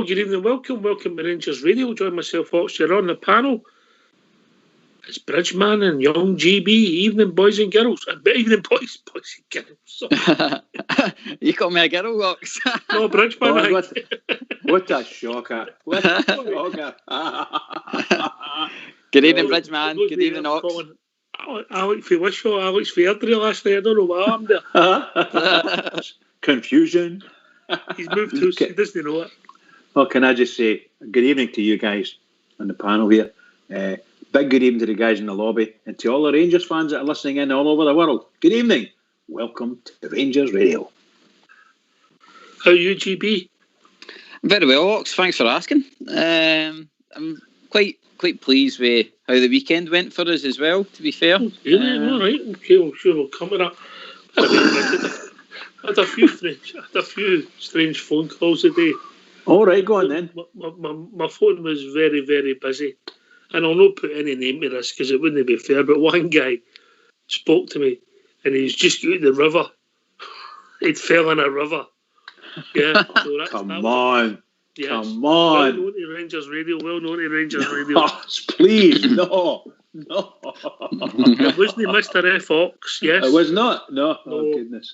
good evening. Welcome to Rangers Radio. Join myself, Hawks. You're on the panel. It's Bridgeman and young GB. Evening, boys and girls. Evening, boys and girls. You call me a girl, Hawks? No, Bridgeman. What a shocker. What a shocker. Good evening, Bridgeman. Good evening, Hawks. Alex for Wishaw, Alex for Airdrie last night. I don't know what happened there. Confusion. He's moved to he doesn't know it. Well, can I just say good evening to you guys on the panel here. Big good evening to the guys in the lobby and to all the Rangers fans that are listening in all over the world. Good evening. Welcome to Rangers Radio. How are you, GB? Very well, Hawks. Thanks for asking. I'm quite pleased with how the weekend went for us as well, to be fair. All right. Okay, well, sure, we'll come to that. I had a few strange phone calls today. All right, go on then. My phone was very, very busy. And I'll not put any name to this because it wouldn't be fair, but one guy spoke to me and he's just out the river. He'd fell in a river. Yeah. So Come on. Yes. Come Well on. known to Rangers Radio. Oh, please, no. It wasn't Mr. F. Fox, yes. It was not. No. Oh, goodness.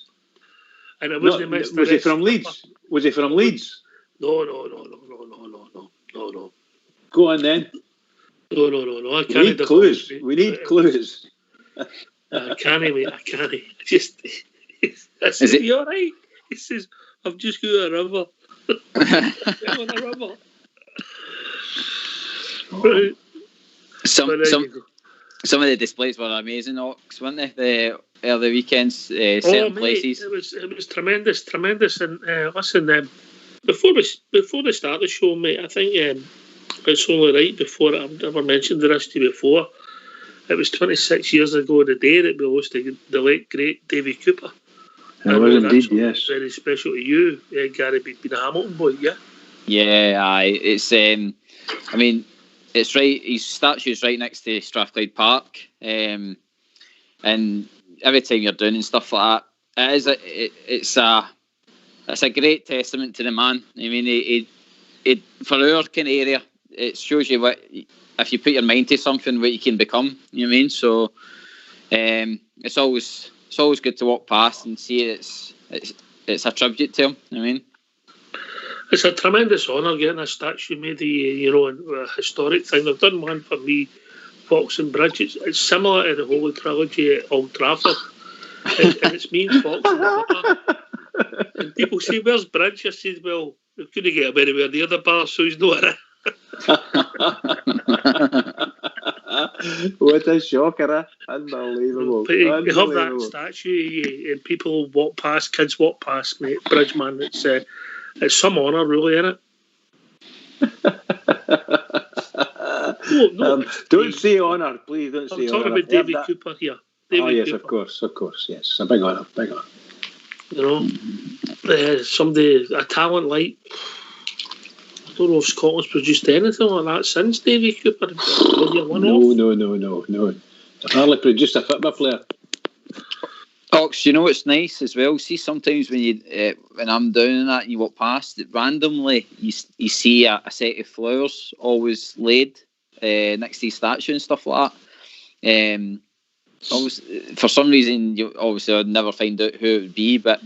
And it wasn't Mr. Was he from Leeds? Was he from Leeds? No. Go on then. No. I can't. We need clues. We need clues. I can't, mate. I can't. I said, you all right? He says, I've just got a river. Fell in a river. Right. Some of the displays were amazing, Ox, weren't they? The early weekends, certain places. It was tremendous. And listen, before they start the show, mate, I think it's only right before I've never mentioned the rest to you before. It was 26 years ago today that we lost the late great Davey Cooper. It was indeed, yes. Very special to you, Gary, being a Hamilton boy, yeah. Yeah, aye. It's I mean, it's right. His statue's right next to Strathclyde Park, and every time you're doing and stuff like that, it's a great testament to the man. I mean, it for our kind of area, it shows you what, if you put your mind to something, what you can become. You know what I mean? So, it's always good to walk past and see it's a tribute to him. You know what I mean? It's a tremendous honour getting a statue made, a historic thing. They've done one for me, Fox and Bridge. It's similar to the Holy Trilogy at Old Trafford. and it's me and Fox and the bar. And people say, where's Bridge? I said, well, we couldn't get him anywhere near the bar, so he's not around. What a shocker, Unbelievable. But you have that statue and people walk past, kids walk past, mate, Bridgeman. It's some honour, really, isn't it? No, don't say honour, please. Don't say honour. I'm talking about Davey Cooper here. Yes, Cooper. Of course, yes. A big honour. You know, somebody, a talent like, I don't know if Scotland's produced anything like that since Davey Cooper. No. I've hardly produced a football player. Ox, you know what's nice as well? See, sometimes when I'm down in that and you walk past, randomly you see a set of flowers always laid next to his statue and stuff like that. For some reason, obviously I'd never find out who it would be, but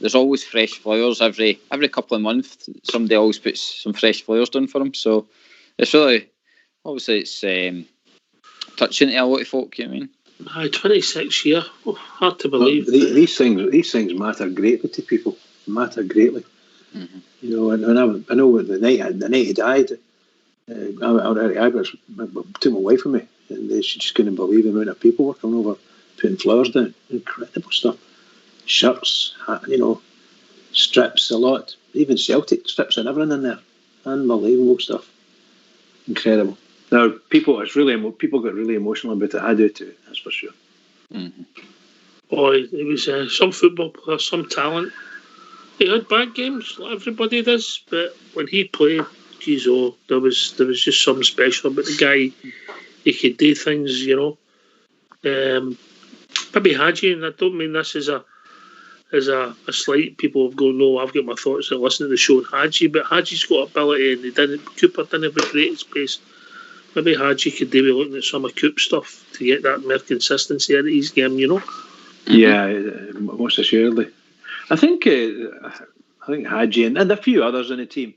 there's always fresh flowers every couple of months. Somebody always puts some fresh flowers down for him. So it's really, obviously it's touching to a lot of folk, you know what I mean? 26 years. Hard to believe. Well, these things matter greatly to people. Matter greatly. Mm-hmm. You know, and I know the night he died, I took my wife with me, and she just couldn't believe the amount of people were coming over, putting flowers down. Incredible stuff. Shirts, strips, a lot. Even Celtic strips and everything in there. Unbelievable stuff. Incredible. Now, people got really emotional about it. I do too, that's for sure. Mm-hmm. Oh, it was some football player, some talent. He had bad games, like everybody does, but when he played, there was just something special about the guy. He could do things, you know. Maybe Hadji, and I don't mean this as a as a slight. People have gone, no, I've got my thoughts and listening to the show on Hadji, but Hadji's got ability, and Cooper didn't have a great space. Maybe Hadji could be looking at some of Coop stuff to get that more consistency in his game, you know. Yeah, most assuredly. I think Hadji and a few others in the team.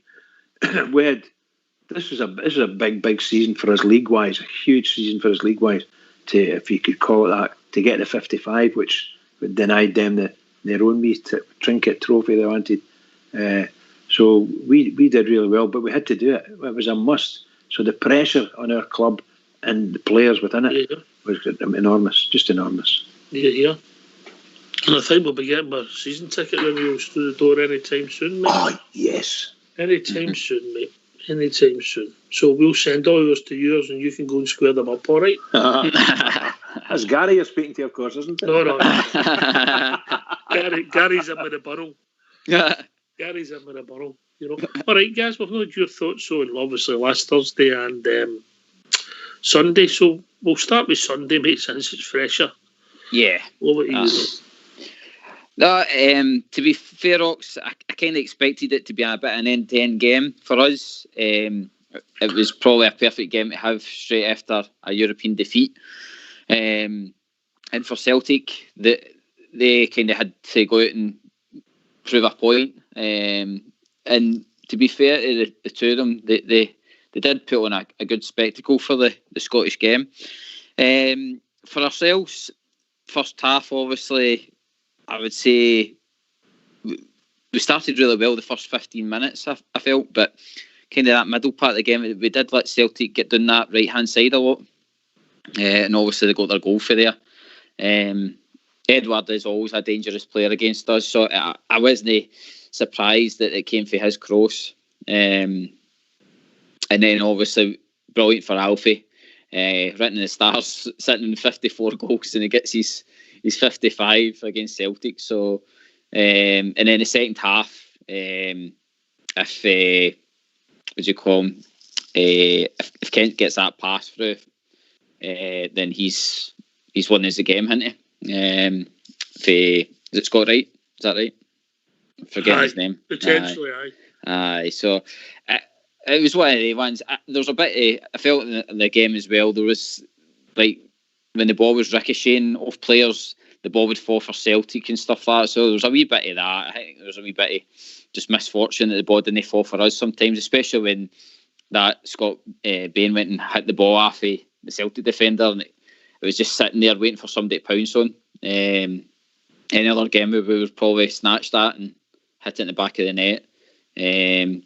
This is a big season for us league wise, a huge season for us league wise. To, if you could call it that, to get the 55, which denied them their own wee trinket trophy they wanted. So we did really well, but we had to do it. It was a must. So the pressure on our club and the players within it was enormous, just enormous. Yeah. And I think we'll be getting our season ticket renewals through the door anytime soon, mate. Oh, yes. Anytime soon, mate. Anytime soon. So we'll send all yours to yours and you can go and square them up, all right? That's Gary you're speaking to, of course, isn't it? No. Gary's in with the borough. Gary's in with the borough, you know. All right, guys, we've got your thoughts on, obviously, last Thursday and Sunday. So we'll start with Sunday, mate, since it's fresher. Yeah. Over to you. No, to be fair, Ox, I kind of expected it to be a bit of an end-to-end game for us. It was probably a perfect game to have straight after a European defeat. And for Celtic, they kind of had to go out and prove a point. And to be fair to the two of them, they did put on a good spectacle for the Scottish game. For ourselves, first half, obviously, I would say we started really well the first 15 minutes, I felt, but kind of that middle part of the game, we did let Celtic get down that right-hand side a lot. And obviously they got their goal for there. Edward is always a dangerous player against us, so I wasn't surprised that it came for his cross. And then obviously brilliant for Alfie, written in the stars, sitting in 54 goals, and he gets his 55 against Celtic. So, and then the second half, if Kent gets that pass through, then he's won us the game, hasn't he? Is it Scott Wright? Is that right? I'm forgetting his name. Potentially, aye. So it was one of the ones. There was a bit I felt in the game as well. There was like when the ball was ricocheting off players, the ball would fall for Celtic and stuff like that. So there was a wee bit of that. I think there was a wee bit of just misfortune that the ball didn't fall for us sometimes, especially when that Scott Bain went and hit the ball off the Celtic defender, and it was just sitting there waiting for somebody to pounce on. Any other game we would probably snatched that and hit it in the back of the net.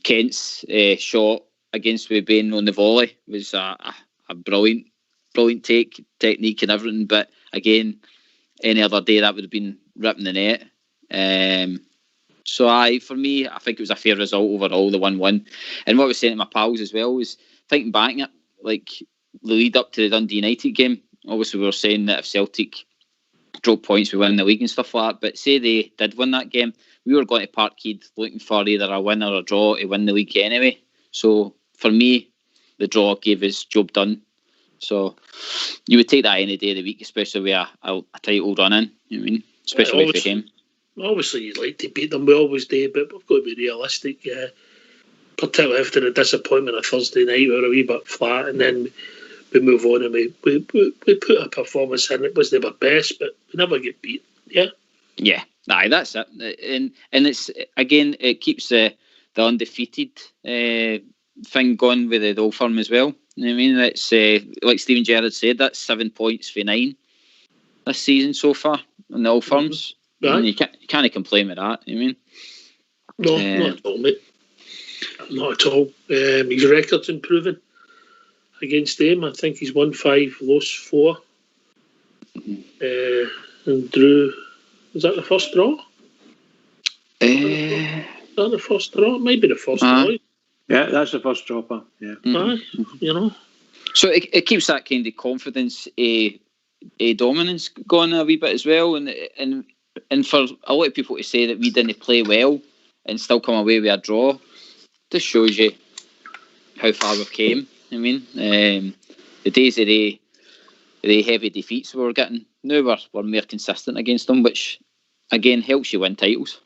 Kent's shot against Bain on the volley was a brilliant technique and everything, but again, any other day that would have been ripping the net. So for me, I think it was a fair result overall, the 1-1. And what I was saying to my pals as well was thinking back at like the lead up to the Dundee United game. Obviously, we were saying that if Celtic drop points, we win the league and stuff like that. But say they did win that game, we were going to Parkhead looking for either a win or a draw to win the league anyway. So for me, the draw gave us job done. So you would take that any day of the week, especially with a title run in. You know what I mean? Especially for him. Obviously, you'd like to beat them. We always do, but we've got to be realistic. Particularly after the disappointment of Thursday night, we were a wee bit flat, and then we move on and we put a performance in. It was never best, but we never get beat. Yeah, aye, that's it. And it's again, it keeps the undefeated thing going with the Old Firm as well. You know what I mean? It's like Stephen Gerrard said, that's 7 points for 9 this season so far in the Old Firms. Right. You can't complain with that. You know what I mean? No, not at all, mate. Not at all. His record's improving against them. I think he's won 5, lost 4, and drew. Was that the first draw? Is that the first draw? It might be the first draw. Yeah, that's the first draw, pal. Yeah. You know. So it keeps that kind of confidence, dominance going a wee bit as well, and for a lot of people to say that we didn't play well and still come away with a draw, just shows you how far we've came. I mean, the days of the heavy defeats we were getting, now we're more consistent against them, which again, helps you win titles.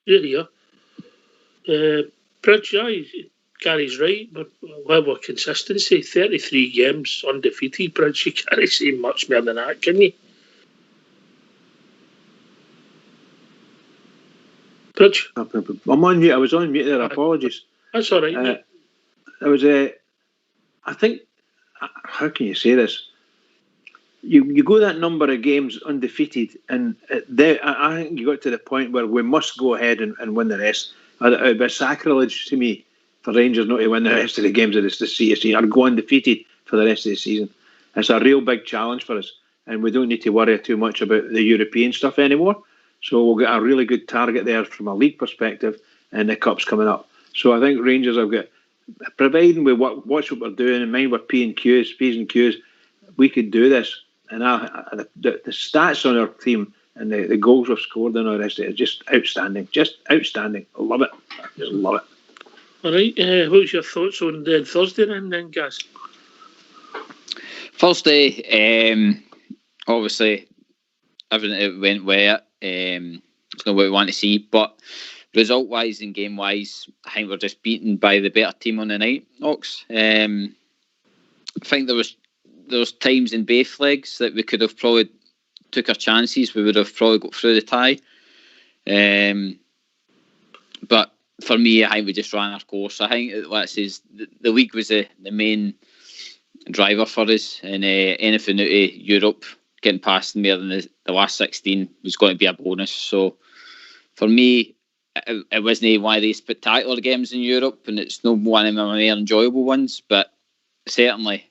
Yeah. Bridge, Gary's right. Level of consistency, 33 games undefeated. Bridge, you can't say much more than that, can you? Bridge? I'm on mute. I was on mute there. Apologies. That's all right. It was I think. How can you say this? You go that number of games undefeated, and I think you got to the point where we must go ahead and win the rest. It would be sacrilege to me for Rangers not to win the rest of the games of this CSC or go undefeated for the rest of the season. It's a real big challenge for us, and we don't need to worry too much about the European stuff anymore. So we'll get a really good target there from a league perspective, and the cup's coming up. So I think Rangers have got, providing we watch what we're doing and mind we're P's and Q's, we could do this. And the stats on our team and the goals we've scored and all the rest of it is just outstanding. Just outstanding. I love it. I just love it. All right. What's your thoughts on Thursday then, guys? Thursday, obviously, everything went well. It's not what we want to see, but result-wise and game-wise, I think we're just beaten by the better team on the night, Ox. I think there was times in both legs that we could have probably took our chances. We would have probably got through the tie. But for me, I think we just ran our course. I think the league was the main driver for us, and anything out of Europe, getting past more than the last 16 was going to be a bonus. So for me, it wasn't one of these spectacular games in Europe, and it's not one of my more enjoyable ones, but certainly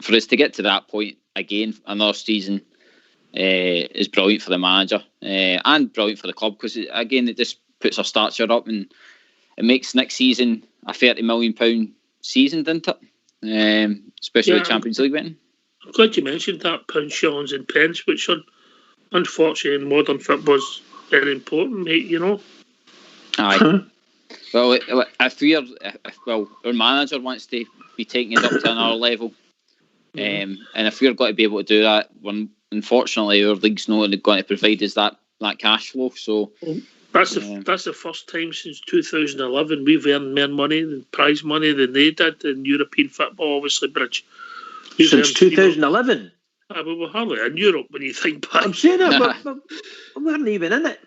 for us to get to that point again, another season, is brilliant for the manager and brilliant for the club, because again it just puts our stature up and it makes next season a £30 million season, doesn't it? Especially with Champions League winning. I'm glad you mentioned that, pounds, shillings and pence, which are unfortunately in modern football is very important, mate, you know. Aye. Well, I fear, our manager wants to be taking it up to another level. And if we're going to be able to do that, unfortunately our league's not going to provide us that cash flow. So that's the first time since 2011 we've earned more money than prize money than they did in European football, obviously, Bridge. Since 2011? But we're hardly in Europe when you think back. I'm saying that, but we weren't even in it.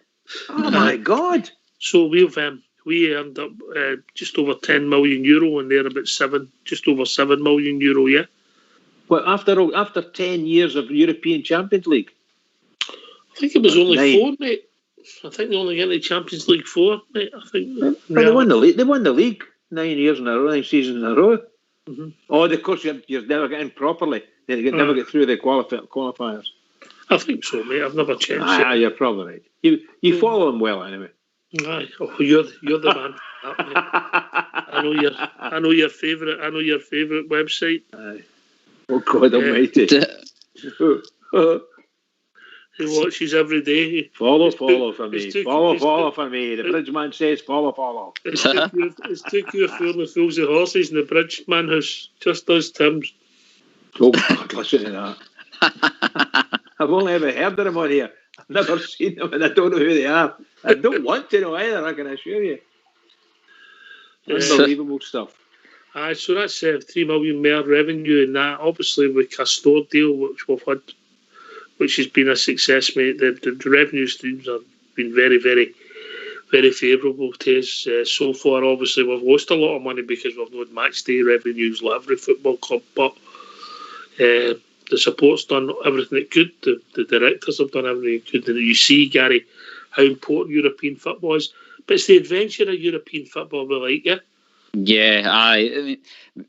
Oh my God. So we earned up just over €10 million, and they're about just over €7 million, yeah. Well, after 10 years of European Champions League? I think it was only 4, mate. I think they only get the Champions League 4, mate. I think. Well, they won the league. They won the league 9 years in a row, 9 seasons in a row. Mm-hmm. Oh, of course, you're never getting properly. They never get through the qualifiers. I think so, mate. I've never checked. You're probably right. You follow them well, anyway. Aye. Oh, you're the man. I know your favourite. I know your favourite website. Aye. Oh God Almighty! He watches every day. Follow for me. Follow for me. The bridgeman says follow. It's too cool for the fools of horses, and the bridgeman just does Tim's. Oh God, listen to that. I've only ever heard of them on here. I've never seen them, and I don't know who they are. I don't want to know either, I can assure you. Unbelievable stuff. Aye, so that's 3 million more revenue in that. Obviously, with Castor deal, which we've had, which has been a success, mate. The revenue streams have been very, very, very favourable to us so far. Obviously, we've lost a lot of money because we've not match day revenues like every football club, but the support's done everything it could. The directors have done everything it could. And you see, Gary, how important European football is. But it's the adventure of European football we like, yeah? Yeah, I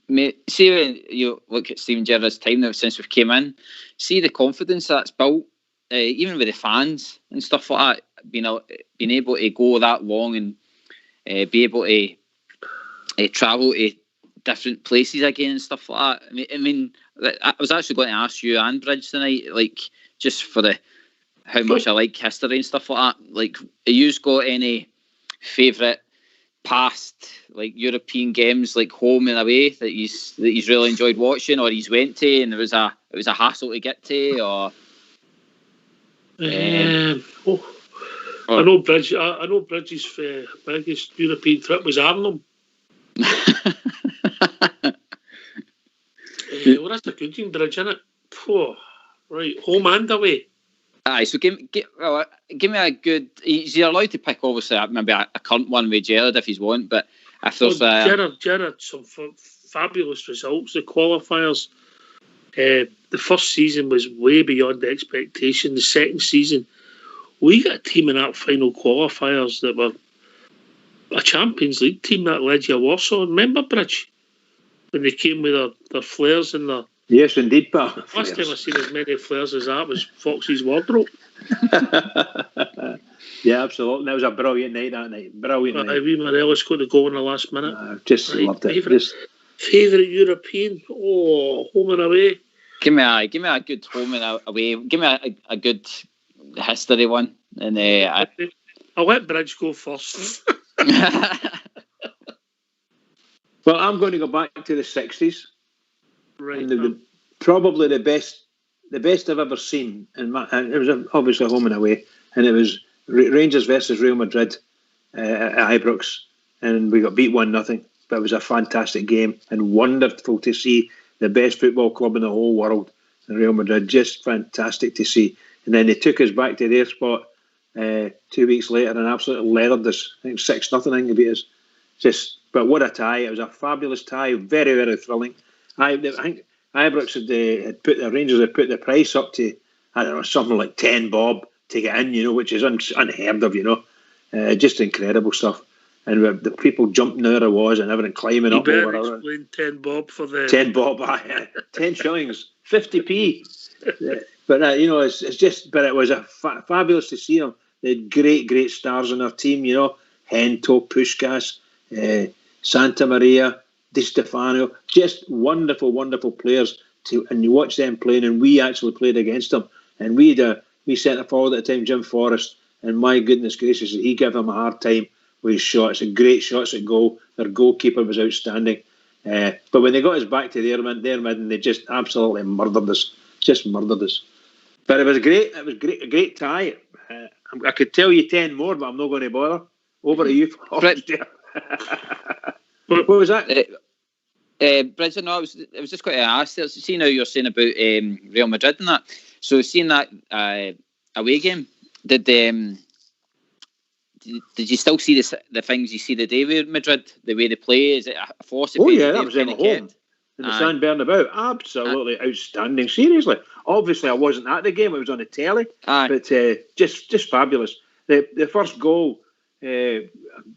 mean, see when you look at Steven Gerrard's time now since we've came in, see the confidence that's built, even with the fans and stuff like that, being able to go that long and be able to travel to different places again and stuff like that. I mean, I was actually going to ask you and Bridge tonight, like, just for how much I like history and stuff like that. Like, have you got any favourite past like European games, like home and away, that he's really enjoyed watching, or he's went to and it was a hassle to get to, or? I know Bridges' biggest European trip was Arnhem. Well, that's a good thing, Bridge, isn't it? Right, home and away. Aye, so give me a good. You're allowed to pick, obviously, maybe a current one with Gerrard if you want, but if there's Gerrard, some fabulous results. The qualifiers. The first season was way beyond the expectation. The second season, we got a team in that final qualifiers that were a Champions League team, that Legia Warsaw. Remember, Bridge? When they came with their flares and their... Yes, indeed, pal. Last time I seen as many flares as that was Foxy's wardrobe. Yeah, absolutely. That was a brilliant night that night. Brilliant night. Wee Morelos got to go in the last minute. Just loved it. Favourite European? Home and away. Give me a good home and away. Give me a good history one. And I'll let Bridge go first. Well, I'm going to go back to the 60s. Right. And probably the best I've ever seen. And it was obviously home and away. And it was Rangers versus Real Madrid at Ibrox. And we got beat 1-0. But it was a fantastic game and wonderful to see the best football club in the whole world, Real Madrid. Just fantastic to see. And then they took us back to their spot 2 weeks later and absolutely leathered us. I think 6-0, I think it is. But what a tie. It was a fabulous tie. Very, very thrilling. I think Ibrox the Rangers had put the price up to, I don't know, something like 10 bob to get in, which is unheard of, just incredible stuff. And the people jumping out I was and everything climbing up over. You better explain 10 bob for the... 10 bob, 10 shillings, 50p. But, it's just... But it was fabulous to see them. They had great, great stars on their team, Hento, Puskás, Santa Maria, Di Stefano. Just wonderful, wonderful players. And you watch them playing, and we actually played against them. And we centre forward at the time, Jim Forrest, and my goodness gracious, he gave them a hard time with his shots, and great shots at goal. Their goalkeeper was outstanding. But when they got us back to their mid, they just absolutely murdered us. But it was great. It was great, a great tie. I could tell you 10 more, but I'm not going to bother. Over to you. What was that? Bridget, no, I was just going to ask. See now you're saying about Real Madrid and that. So seeing that away game, did you still see the things you see the day with Madrid, the way they play? Is it a philosophy? Oh yeah, that was them at home in the San Bernabeu. Absolutely outstanding. Seriously, obviously I wasn't at the game; I was on the telly. But just fabulous. The first goal, I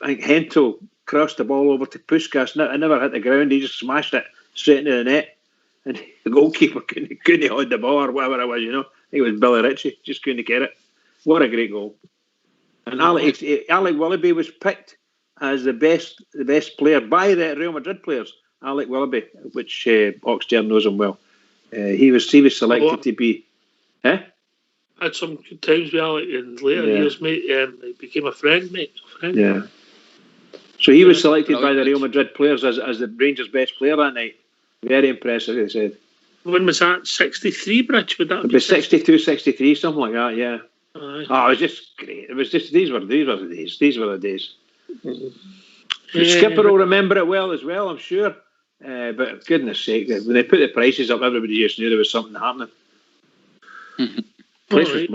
think Hento crossed the ball over to Puskás. It never hit the ground. He just smashed it straight into the net, and the goalkeeper couldn't hold the ball or whatever it was. I think it was Billy Ritchie, just couldn't get it. What a great goal! And Alec Willoughby was picked as the best player by the Real Madrid players. Alec Willoughby, which Oxford knows him well. He was selected to be. I had some good times with Alec in later years, mate. He became a friend, mate. Yeah. So he was selected by the Real Madrid players as the Rangers' best player that night. Very impressive, they said. When was that? 63, Bridge? Would that be 62, 63, something like that, yeah. It was just great. It was just these were the days. Mm-hmm. Skipper will remember it well as well, I'm sure. But goodness sake, when they put the prices up, everybody just knew there was something happening. Place was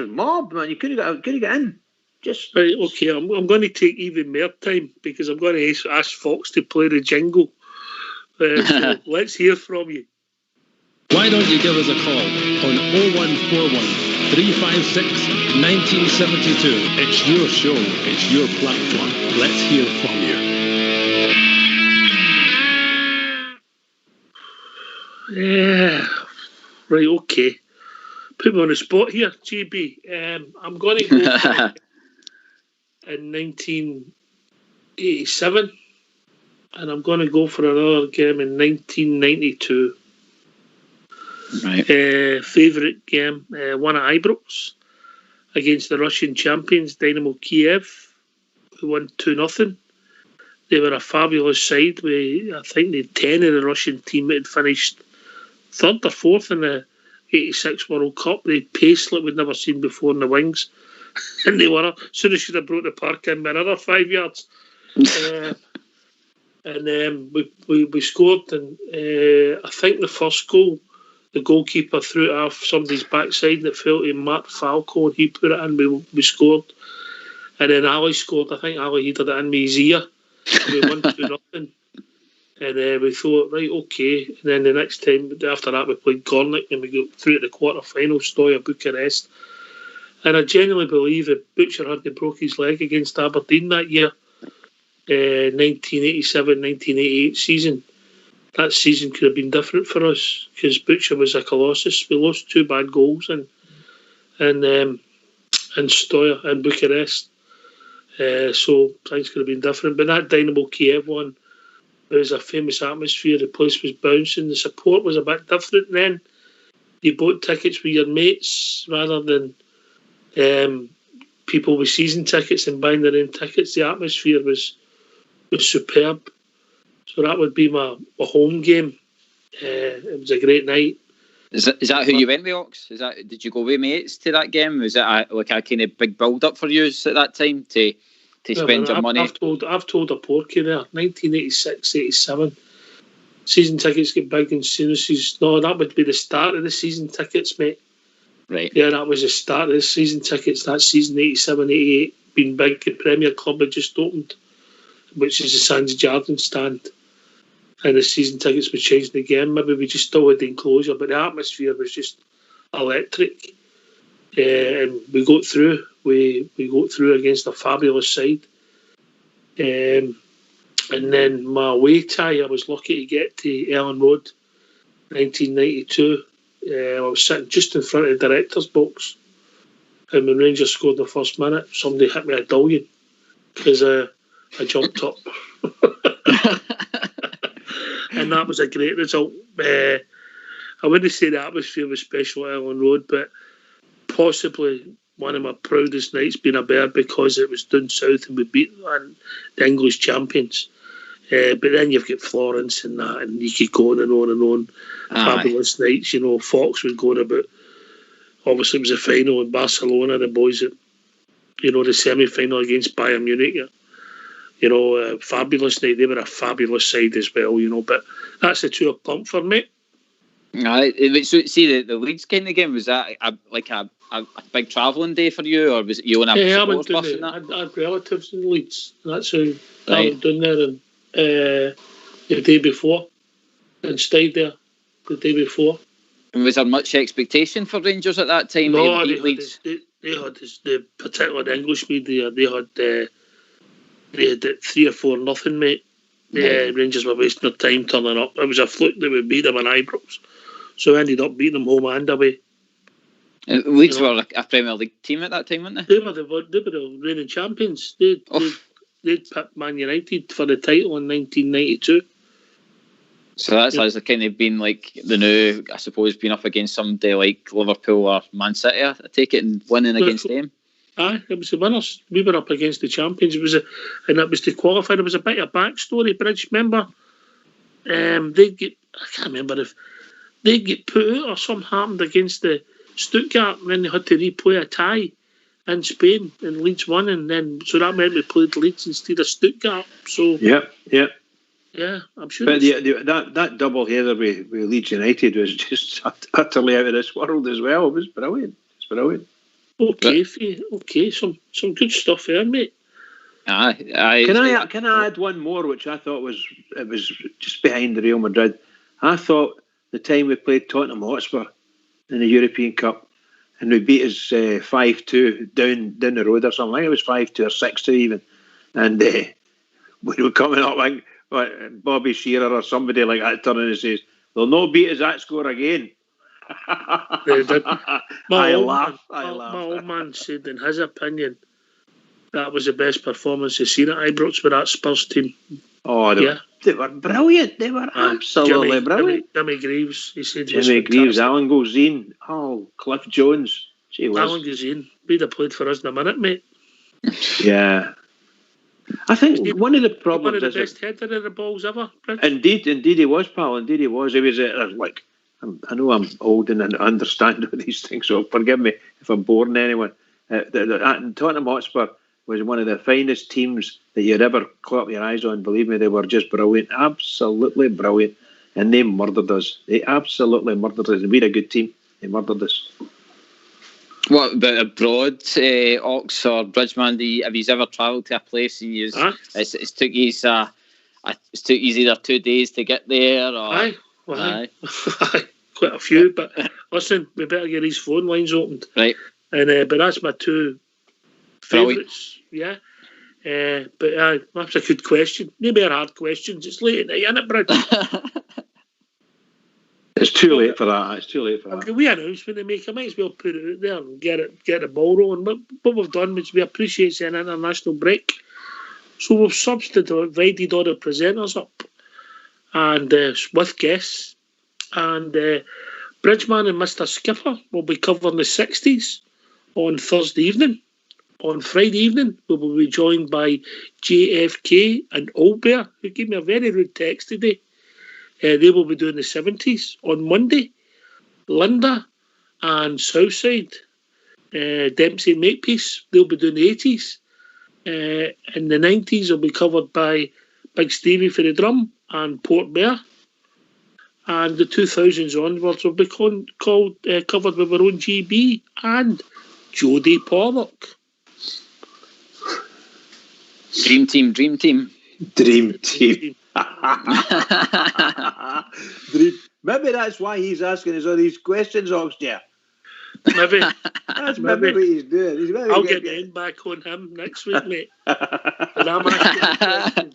mobbed, man. You couldn't get in. Just right, okay. I'm going to take even more time because I'm going to ask Fox to play the jingle. So let's hear from you. Why don't you give us a call on 0141 356 1972. It's your show, it's your platform. Let's hear from you. Yeah, right, okay. Put me on the spot here, GB. I'm going to go in 1987, and I'm going to go for another game in 1992. Right. Favourite game, one at Ibrox against the Russian champions Dynamo Kiev, who won 2-0. They were a fabulous side. I think they had 10 of the Russian team that had finished third or fourth in the '86 World Cup. They had pace like we'd never seen before in the wings. And they were, as soon as she'd have brought the park in by another 5 yards. And we scored, and I think the first goal, the goalkeeper threw it off somebody's backside and it fell to Mark Falco, and he put it in. We scored. And then Ali scored. I think Ali headed it in with his ear. We won 2-0. And we thought, right, okay. And then the next time, after that, we played Gornik and we got through to the quarter-final, Stoya Bucharest. And I genuinely believe that Butcher had broke his leg against Aberdeen that year, 1987-1988 season. That season could have been different for us because Butcher was a colossus. We lost 2 bad goals in Stoya and Bucharest. So things could have been different. But that Dynamo Kiev one, there was a famous atmosphere. The place was bouncing. The support was a bit different then. You bought tickets with your mates rather than people with season tickets and buying their own tickets. The atmosphere was superb. So that would be my home game. It was a great night. Is that who you went with, Ox? Did you go with mates to that game? Was it a kind of big build-up for you at that time to spend your money? I've told a porky there. 1986-87. Season tickets get big in Sunusis. No, that would be the start of the season tickets, mate. Right. Yeah, that was the start of the season tickets. That season 87-88 being big. The Premier Club had just opened, which is the Sands Jardine stand. And the season tickets were changing again. Maybe we just still had the enclosure, but the atmosphere was just electric. And we got through. We got through against a fabulous side. And then my away tie, I was lucky to get to Ellen Road, 1992. I was sitting just in front of the director's box. And when Rangers scored the first minute, somebody hit me a dullion because I jumped up. And that was a great result. I wouldn't say the atmosphere was special at Ellen Road, but possibly one of my proudest nights being a Bear because it was down south and we beat the English champions. But then you've got Florence and that, and you could go on and on and on. Fabulous nights, you know. Fox would go on about. Obviously, it was a final in Barcelona. The boys, the semi-final against Bayern Munich. Fabulous night. They were a fabulous side as well, But that's the two of pump for me. So, see, the Leeds kind of game, was that a big travelling day for you, or was it you on a supporters bus and that? I had relatives in Leeds. That's how I went down there and the day before and stayed there the day before. And was there much expectation for Rangers at that time? No, they had the particular English media. They had 3 or 4 nothing, mate. Rangers were wasting their time turning up. It was a fluke that we beat them in Ibrox, so I ended up beating them home and away. Leeds were a Premier League team at that time, weren't they? They were the reigning champions. They'd picked Man United for the title in 1992. So that's kind of been like the new, I suppose, being up against somebody like Liverpool or Man City, I take it, and winning against them. Aye, it was the winners. We were up against the champions. It was to qualify. There was a bit of backstory, Bridge. Remember, I can't remember if they'd get put out or something happened against the Stuttgart, and then they had to replay a tie in Spain, and Leeds won, and then so that meant we played Leeds instead of Stuttgart. So yeah, I'm sure. But that double header with Leeds United was just utterly out of this world as well. It was brilliant. It's brilliant. Okay, some good stuff there, mate. Can I add one more, which I thought was just behind the Real Madrid. I thought the time we played Tottenham Hotspur in the European Cup and we beat us 5-2 down the road or something. I think it was 5-2 or 6-2 even, and we were coming up like Bobby Shearer or somebody like that turning and says, "They'll not beat us that score again." They did. My laughed. My old man said, in his opinion, that was the best performance he's seen at Ibrox with that Spurs team. Oh, they were brilliant. They were absolutely brilliant. Jimmy Greaves, he said. Jimmy Greaves, Alan Gozine, Cliff Jones. Alan Gozine, he'd have played for us in a minute, mate. Yeah. I think one of the problems one of the best header of the balls ever. Indeed he was, pal. Indeed he was. He was a I know I'm old and I understand all these things, so forgive me if I'm boring anyone. Tottenham Hotspur was one of the finest teams that you'd ever clap your eyes on. Believe me, they were just brilliant, absolutely brilliant. And they murdered us. They absolutely murdered us. And we're a good team. They murdered us. What about abroad, Ox or Bridgeman? Have you ever travelled to a place and it's took you either 2 days to get there? Or, aye. Quite a few, but listen, we better get these phone lines opened. Right. And but that's my two favourites. Yeah. But that's a good question. Maybe a hard questions. It's late at night, isn't it, Brad? It's too late for that. It's too late for that. Okay, we announced when they make. I might as well put it out there and get the ball rolling. But what we've done is we appreciate an international break, so we've divided all the presenters up and with guests. And Bridgeman and Mr. Skipper will be covering the 60s on Thursday evening. On Friday evening, we will be joined by JFK and Old Bear, who gave me a very rude text today. They will be doing the 70s. On Monday, Linda and Southside, Dempsey and Makepeace, they'll be doing the 80s. In the 90s, will be covered by Big Stevie for the drum and Port Bear. And the 2000s onwards will be covered with our own GB and Jodie Pollock. Dream team. Maybe that's why he's asking us all these questions, Oxdear. Maybe. That's maybe what he's doing. I'll get the end back on him next week, mate. When I'm asking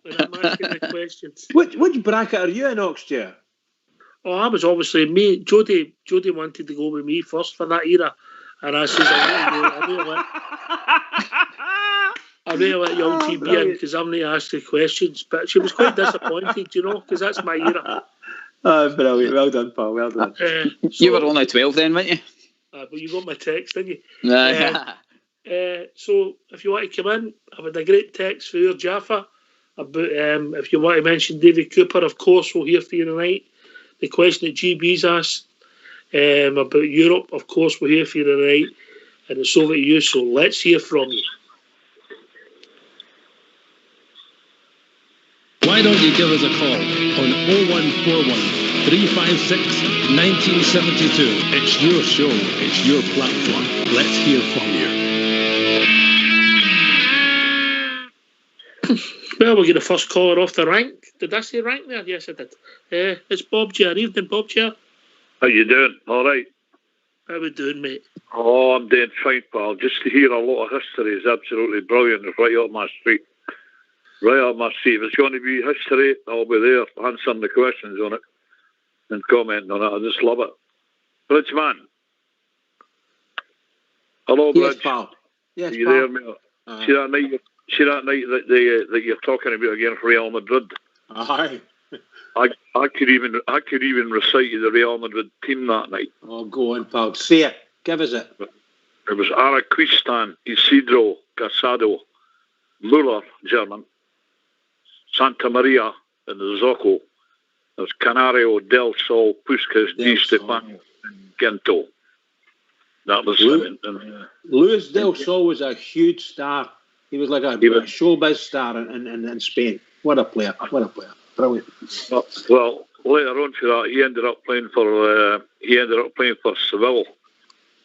the questions. Which bracket are you in, Oxdear? Oh, I was obviously me. Jodie wanted to go with me first for that era. And I says, I really let young GB in because I'm not asked the questions. But she was quite disappointed, because that's my era. Oh, brilliant. Well done, pal. Well done. You were only 12 then, weren't you? But you got my text, didn't you? So if you want to come in, I've had a great text for your Jaffa about if you want to mention David Cooper, of course, we'll hear for you tonight. The question that GB's asked about Europe, of course, we'll hear for you tonight. And it's over to you, so let's hear from you. Why don't you give us a call on 0141 356 1972. It's your show, it's your platform. Let's hear from you. Well, we'll get the first caller off the rank. Did I say rank there? Yes, I did. It's Bob Chair. Evening, Bob Chair. How you doing? All right. How we doing, mate? Oh, I'm doing fine, pal. Just to hear a lot of history is absolutely brilliant. It's right up my street. Right up my street. If it's going to be history, I'll be there answering the questions on it and commenting on it. I just love it. Bridgeman. Hello, Bridge. Yes, pal. Yes, Are you pal. there, mate? See that night that you're talking about against Real Madrid? Aye. I could even recite you the Real Madrid team that night. Oh, go on, pal. Say it. Give us it. It was Araquistan, Isidro, Casado, Muller, German, Santa Maria, and Zocco. There was Canario, Del Sol, Puskas, Di Stefano, and Gento. That was Luis Del Sol was a huge star. He was like a showbiz star in Spain. What a player! What a player! Brilliant. Well, later on for that, he ended up playing for Seville,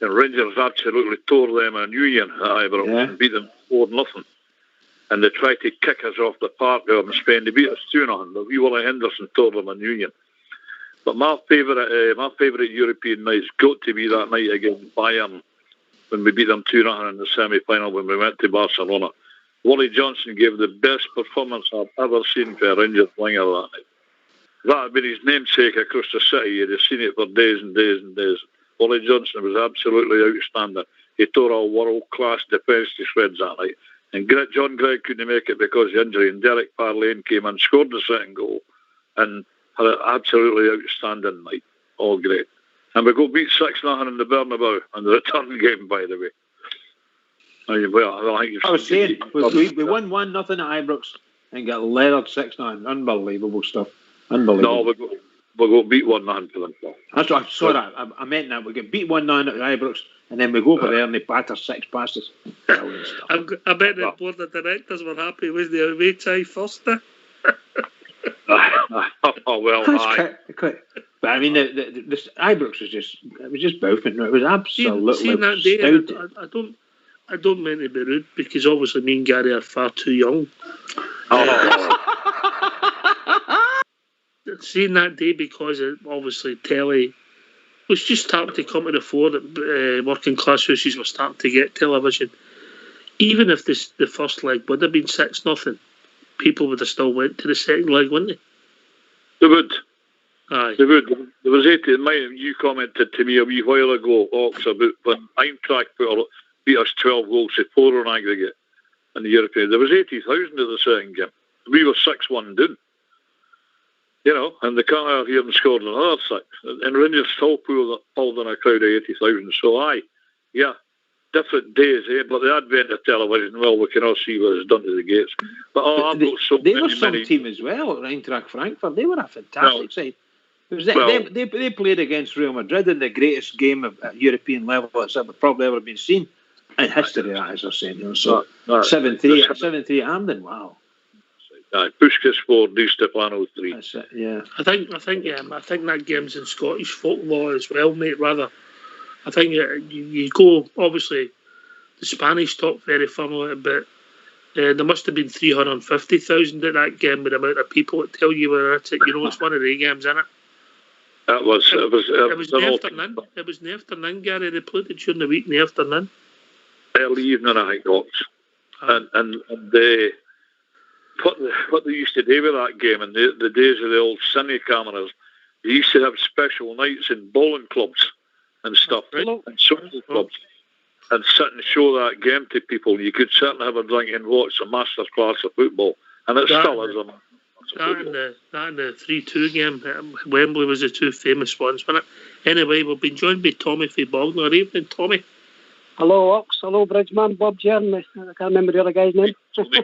and Rangers absolutely tore them a new year at Ibrox and beat them 4-0. And they tried to kick us off the park there in Spain. They beat us 2-0. But we Willie Henderson tore them a new year. But my favourite European night's got to be that night against Bayern when we beat them 2-0 in the semi-final when we went to Barcelona. Wally Johnson gave the best performance I've ever seen for a Rangers winger that night. That had been his namesake across the city. You'd have seen it for days and days and days. Wally Johnson was absolutely outstanding. He tore a world-class defence to shreds that night. And John Gregg couldn't make it because of the injury. And Derek Parlane came and scored the second goal. And had an absolutely outstanding night. All great. And we got beat 6-0 in the Bernabeu in the return game, by the way. I was saying, we won 1-0 at Ibrox and got leathered 6-0. Unbelievable stuff. Unbelievable. No, we got beat 1-0 for them. That's what I saw that. I meant that. We get beat 1-0 at Ibrox, and then we go over there and they batter 6 past us. I bet the board of directors were happy with the away tie first. Oh well, aye. But I mean, this Ibrox was just boofing. It was absolutely seeing that day. I don't mean to be rude because obviously me and Gary are far too young. Seeing that day because obviously telly was just starting to come to the fore that working class houses were starting to get television. Even if the first leg would have been 6-0, people would have still went to the second leg, wouldn't they? They would. Aye. They would. There was 80. You commented to me a wee while ago, Ox, about when Eintracht beat us 12 goals to 4 on aggregate in the European. There was 80,000 at the second game. We were 6-1 down. You know, and they can't out here and scored another 6. And Rangers still pulled in a crowd of 80,000. So, aye, yeah, different days, but the advent of television, well, we can all see what it's done to the gates. But they were some team as well at Eintracht Frankfurt. They were a fantastic side. It was they played against Real Madrid in the greatest game at European level that's probably ever been seen in history, as I was saying. You know, so 7-3 at Hampden, wow. Puskas 4, Di Stefano 3. That's it, yeah. I think that game's in Scottish folklore as well, mate. Rather, I think you go. Obviously, the Spanish talk very firmly, but there must have been 350,000 at that game with the amount of people that tell you were at it. You know, it's one of the games, isn't it? It was in the afternoon. It was in the afternoon, Gary. They played it during the week in the afternoon. Early evening, I think, Ox. And they. What they used to do with that game in the days of the old cine cameras, they used to have special nights in bowling clubs and stuff, right? And social clubs, and sit and show that game to people. You could sit and have a drink and watch a master class of football, and it still is a master class of football. That and the 3-2 game at Wembley was the two famous ones, wasn't it? Anyway, we've been joined by Tommy from Bognor. Evening, Tommy. Hello, Ox. Hello, Bridgeman. Bob Jeremy. I can't remember the other guy's name.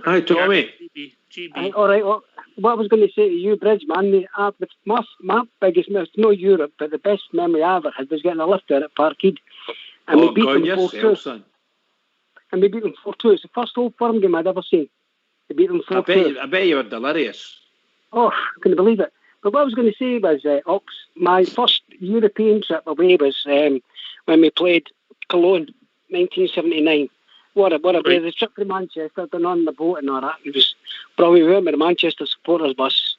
Hi, Tommy. GB. All right. Well, what I was going to say to you, Bridgeman, my biggest, it's no Europe, but the best memory I ever had was getting a lift there at Parkhead. And we beat them 4-2. And we beat them 4-2. It's the first Old Firm game I'd ever seen. We beat them 4-2. I bet you were delirious. Oh, I couldn't believe it. But what I was going to say was, Ox, my first European trip away was when we played Cologne. 1979. What a day. The trip to Manchester, been on the boat and all that. It was probably we went with the Manchester supporters bus,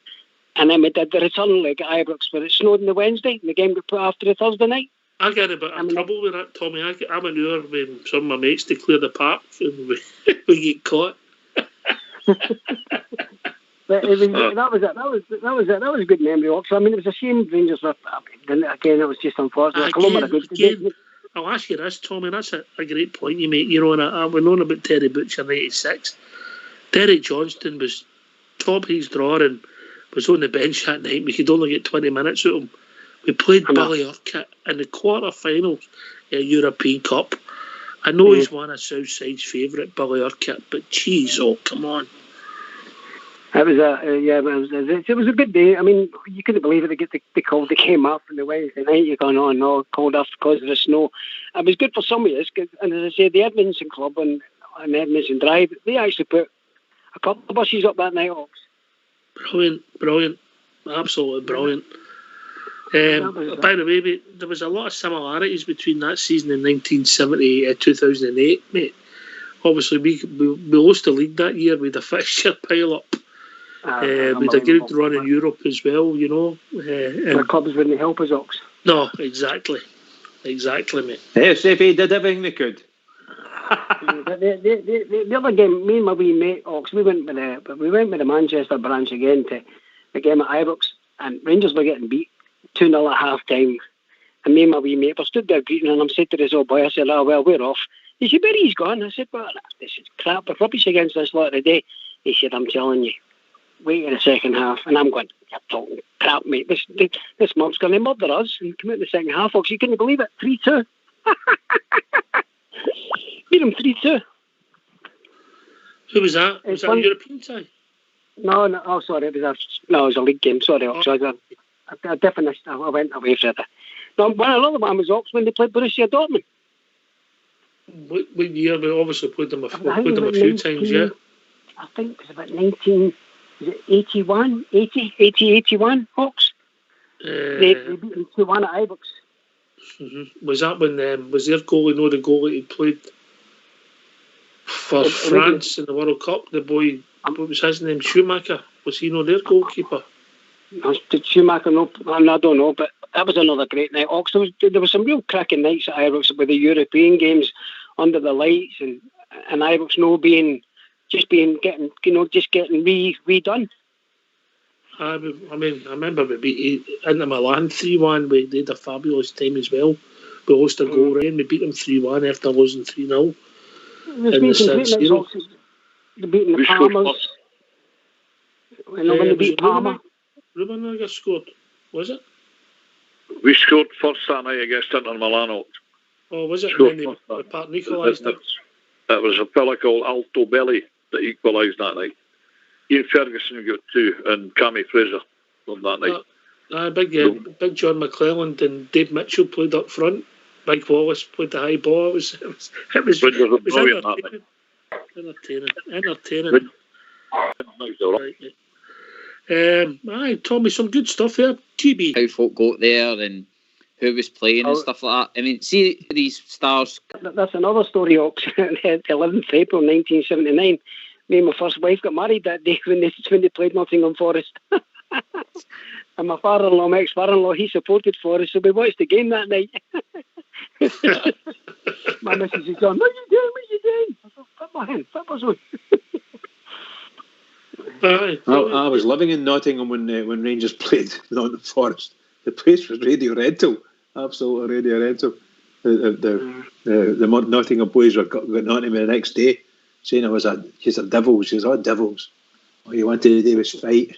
and then we did the return leg at Ibrox, where it snowed on the Wednesday, and the game got put after the Thursday night. I got a bit of trouble with that, Tommy. I went over with some of my mates to clear the park, and we get caught. But it was, that was it. That was a good memory. Also, I mean, it was a shame Rangers were. Again, it was just unfortunate. I'll ask you this, Tommy. That's a great point you make. You know, and we've known about Terry Butcher in '86. Derek Johnston was top of his drawer and was on the bench that night. We could only get 20 minutes out of him. We played Billy Urquhart in the quarter-finals of the European Cup. I know he's one of Southside's favourite, Billy Urquhart, but geez, come on. It was a good day. I mean, you couldn't believe it. They called the game up on the Wednesday night. You're going, called off because of the snow. It was good for some of us. And as I say, the Edmondson Club and Edmondson Drive, they actually put a couple of buses up that night, Ox. Brilliant. Absolutely brilliant. By the way, there was a lot of similarities between that season in 1970 and 2008, mate. Obviously, we lost the league that year with a fixture pile-up. With a good run in Europe as well, you know. The clubs wouldn't help us, Ox. No, exactly, mate. SFA did everything they could. the other game, me and my wee mate Ox, we went with the Manchester branch again to the game at Ibrox, and Rangers were getting beat 2-0 at half time. And me and my wee mate were stood there greeting, and I'm saying to this old boy, I said, "Oh well, we're off." He said, "Where he's gone?" I said, "Well, this is crap. We're rubbish against this lot of the day." He said, "I'm telling you. Wait in the second half." And I'm going, "You're talking crap, mate. This monk's going to murder us." And come out in the second half, Ox. You couldn't believe it. 3-2. Beat him 3-2. Who was that? Was that a European side? No. Oh, sorry. It was a league game. Sorry, Ox. I definitely I went away from it. No, another one was Ox when they played Borussia Dortmund. What year? We obviously played them a few times, yeah. I think it was about 81, 81, Hawks. They beat them 2-1 at Ibrox. Mm-hmm. Was that when, was their goalie, the goalie who played for France in the World Cup? The boy, what was his name? Schumacher? Was he their goalkeeper? Did Schumacher know? I don't know, but that was another great night. Ox, there was some real cracking nights at Ibrox with the European games under the lights, and Ibrox getting redone. I remember we beat Inter Milan 3-1. They had a fabulous time as well. We lost a goal rain. We beat them 3-1 after losing 3-0. There's been some great nights. They beating the Palmers. When they beat Palmer. Ruben scored, was it? We scored first that night against Inter Milan. Oh, was it? And then the partner equalised it. It was a fella called Alto Belli that equalised that night. Ian Ferguson got 2 and Cammy Fraser on that night. Big John McClelland and Dave Mitchell played up front. Mike Wallace played the high ball. It was entertaining. Told me some good stuff there. GB. How folk got there and who was playing and stuff like that. I mean, see these stars. That's another story, Ox. The 11th April 1979. Me and my first wife got married that day when they played Nottingham Forest. And my father-in-law, my ex-father-in-law, he supported Forest, so we watched the game that night. My missus is going, what are you doing? I thought, flip my hand, flip us on. I was living in Nottingham when Rangers played Nottingham Forest. The place was radio rental, absolutely radio rental. The Nottingham boys got on to me the next day, saying he's a devils. He says, devils. All you wanted to do was fight.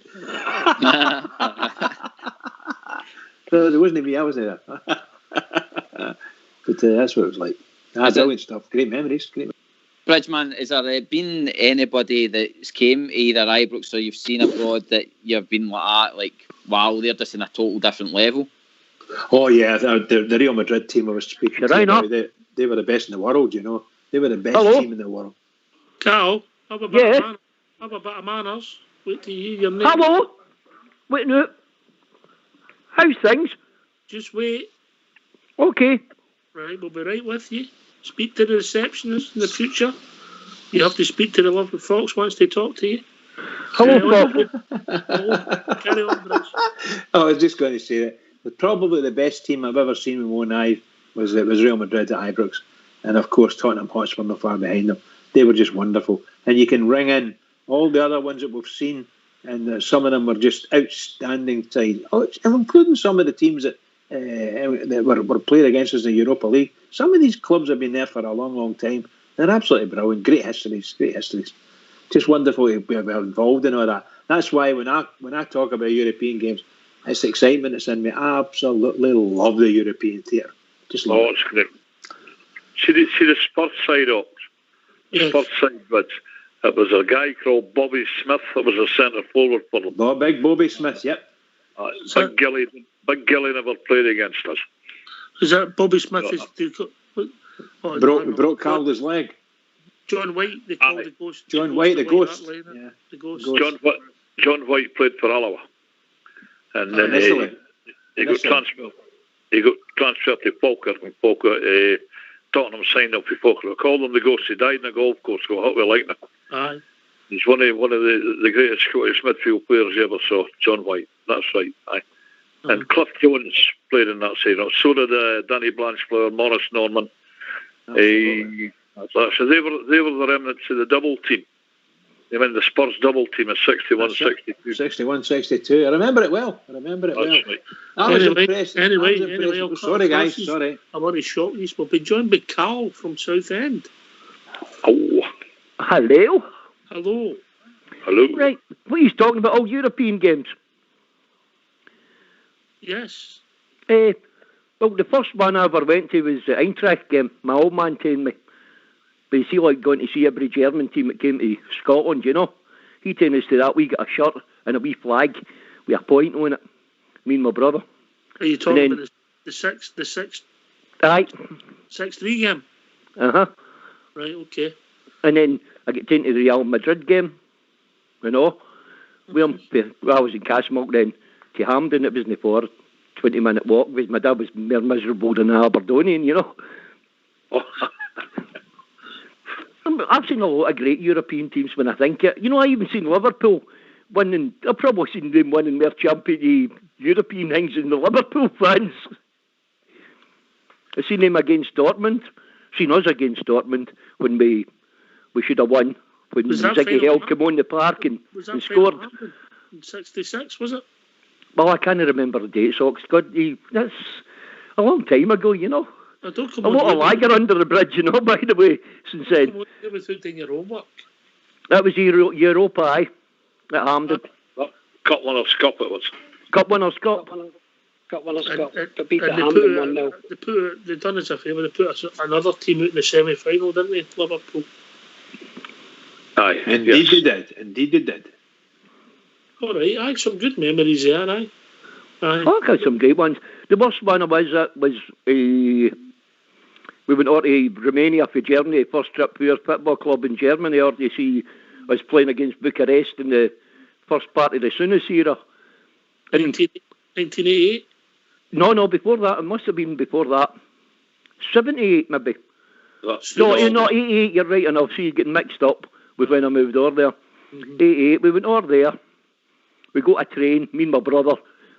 So there wasn't me, I was there. But that's what it was like. Brilliant stuff. Great memories. Bridgeman, has there been anybody that's came to either Ibrox or you've seen abroad that you've been like wow, they're just in a total different level? Oh yeah, the Real Madrid team I was speaking to, they were the best in the world, They were the best team in the world. Carl, have a bit of manners. Wait till you hear your name. Hello? Wait, no. How's things? Just wait. Okay. Right, we'll be right with you. Speak to the receptionist in the future. You have to speak to the lovely folks once they talk to you. Hello, Bob. Carry on, Bruce. I was just going to say that probably the best team I've ever seen with my own eyes was Real Madrid at Ibrox. And of course, Tottenham Hotspur not far behind them. They were just wonderful. And you can ring in all the other ones that we've seen, and some of them were just outstanding sides, including some of the teams that were playing against us in the Europa League. Some of these clubs have been there for a long, long time. They're absolutely brilliant. Great histories. Just wonderful to be involved in all that. That's why when I talk about European games, it's the excitement that's in me. I absolutely love the European theatre. Just love it. It's great. See the Spurs side up. Yes. Spurs side, but it was a guy called Bobby Smith that was a centre forward for them. Big Bobby Smith, yep. Big Gilly never played against us. Is that Bobby Smith? Broke Calder's leg. John White, they call the ghost. John White, the ghost. Yeah, the ghost. John White played for Alloa, and then he got transferred. He got transferred to Falkirk, and Falkirk, Tottenham signed up for Falkirk. We called him the ghost. He died in a golf course. We like him. Aye. He's one of the greatest Scottish midfield players you ever saw. John White. That's right. Aye. And Cliff Jones played in that side. So did Danny Blanchflower, Morris Norman. So they were the remnants of the double team. They meant the Spurs double team of 61-62. 61-62. I remember it well. Right. I was impressed. Anyway, sorry guys, sorry. I want to shock you. We'll be joined by Carl from Southend. Oh. Hello. Hello. Right, what are you talking about? All European games? Yes. Well, the first one I ever went to was the Eintracht game. My old man told me. But you see, like going to see every German team that came to Scotland, He told us to that. We got a shirt and a wee flag with a point on it. me and my brother. Are you talking about the sixth? Aye. 6-3 game? Uh-huh. Right, okay. And then I get into the Real Madrid game, you know. I was in Castlemilk then, to Hampden, it wasn't for a 20-minute walk, because my dad was more miserable than an Aberdonian, you know. I've seen a lot of great European teams when I think it. You know, I even seen Liverpool winning. I've probably seen them winning their European things in the Liverpool fans. I've seen them against Dortmund. Seen us against Dortmund when we should have won. When Ziggy Held came on the park and scored. In 66, was it? Well, I can't remember the dates, Ox. God, that's a long time ago, you know. A lot of lager under the bridge, you know, by the way, since then. Without doing your homework. That was Europa, aye, at Hampden. Cup Winners' Cup it was. Cup Winners' Cup. Cup Winners' Cup. They beat the Hampden 1-0. They done us a favour. They put another team out in the semi-final, didn't they, Liverpool? Aye. Indeed they did. All right, aye, some good memories there, aye. Oh, I got some great ones. The worst one was we went on to Romania for Germany, first trip to our football club in Germany, or you see us playing against Bucharest in the first part of the Sunis era. 1988? No, before that. It must have been before that. 78 maybe. No, 88, you're right enough. See, you getting mixed up with when I moved over there. 88, we went over there. We got a train, me and my brother,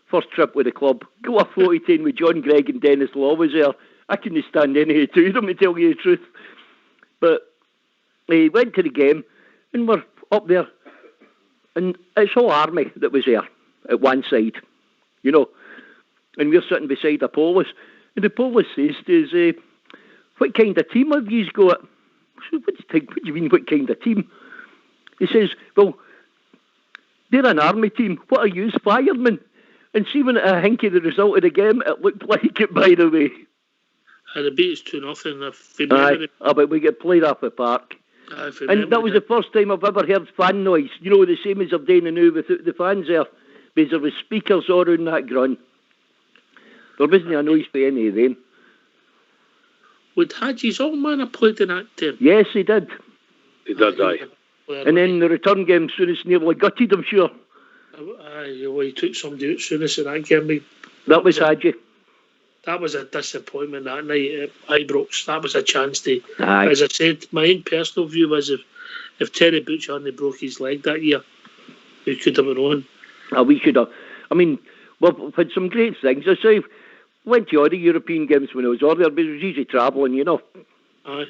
first trip with the club. Got a photo train with John Gregg and Dennis Law was there. I couldn't stand any of the two of them, to tell you the truth. But we went to the game, and we're up there, and it's all army that was there at one side, you know. And we're sitting beside the Polish, and the Polish says to us, what kind of team have you got? So what do you mean, what kind of team? He says, well, they're an army team. What are you, firemen? And see, when I think of the result of the game, it looked like it, by the way. The beat is 2-0. Aye, but we get played off the park. And that was the first time I've ever heard fan noise. You know, the same as I've done now without the fans there. Because there was speakers all around that ground. There wasn't a noise for any of them. Would Hadji's old man have played in that team? Yes, he did. He did, aye. And then the return game, Soonest nearly gutted, I'm sure. Aye, well, he took somebody out Soonest in that game. That was Hadji. That was a disappointment that night at Ibrox. That was a chance to... Aye. As I said, my own personal view was if Terry Butcher hadn't broke his leg that year, we could have been on. We should have. I mean, we've had some great things. I say, went to all the European games when I was over there, but it was easy travelling, you know. Aye.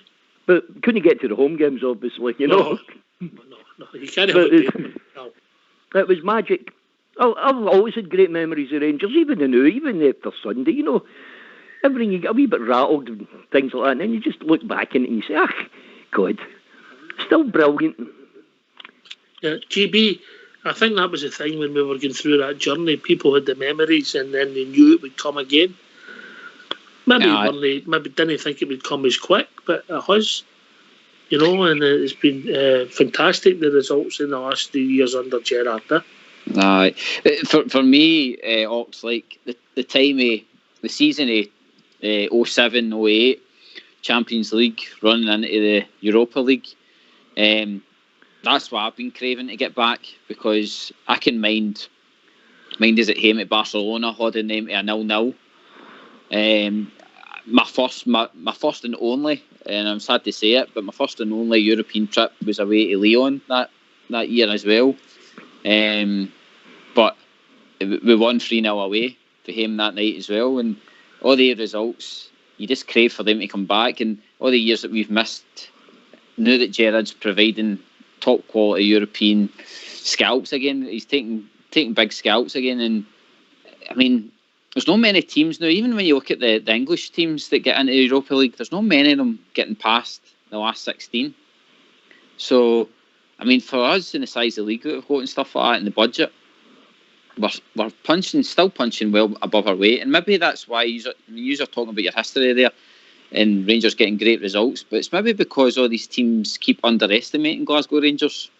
But couldn't get to the home games, obviously, you know. No, you can't help it. No. It was magic. I've always had great memories of Rangers, even after Sunday, you know. Everything, you get a wee bit rattled and things like that, and then you just look back in it and you say, God, still brilliant. Yeah, GB, I think that was the thing when we were going through that journey. People had the memories and then they knew it would come again. Maybe didn't think it would come as quick, but it has. You know, and it's been fantastic, the results in the last 3 years under Gerrard. Aye. For me, Ox, like the time the season of 07-08 Champions League running into the Europa League, that's what I've been craving to get back, because I can mind us at home at Barcelona holding them to a 0-0. My first and only, and I'm sad to say it, but my first and only European trip was away to Lyon that year as well. But we won 3-0 away for him that night as well, and all the results, you just crave for them to come back. And all the years that we've missed, now that Gerrard's providing top quality European scouts again, he's taking big scouts again, and I mean, there's not many teams now, even when you look at the English teams that get into the Europa League, there's not many of them getting past the last 16. So, I mean, for us in the size of the league that we've got and stuff like that, and the budget, we're still punching well above our weight. And maybe that's why you're talking about your history there and Rangers getting great results, but it's maybe because all these teams keep underestimating Glasgow Rangers,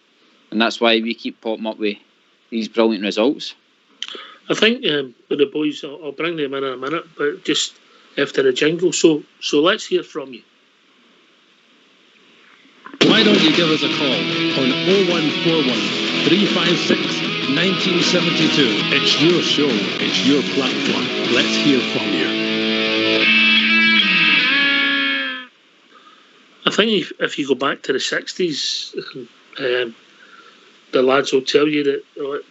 and that's why we keep popping up with these brilliant results. I think with the boys, I'll bring them in a minute, but just after the jingle. So let's hear from you. Why don't you give us a call on 0141 356 1972. It's your show, it's your platform. Let's hear from you. I think if you go back to the 60s, the lads will tell you that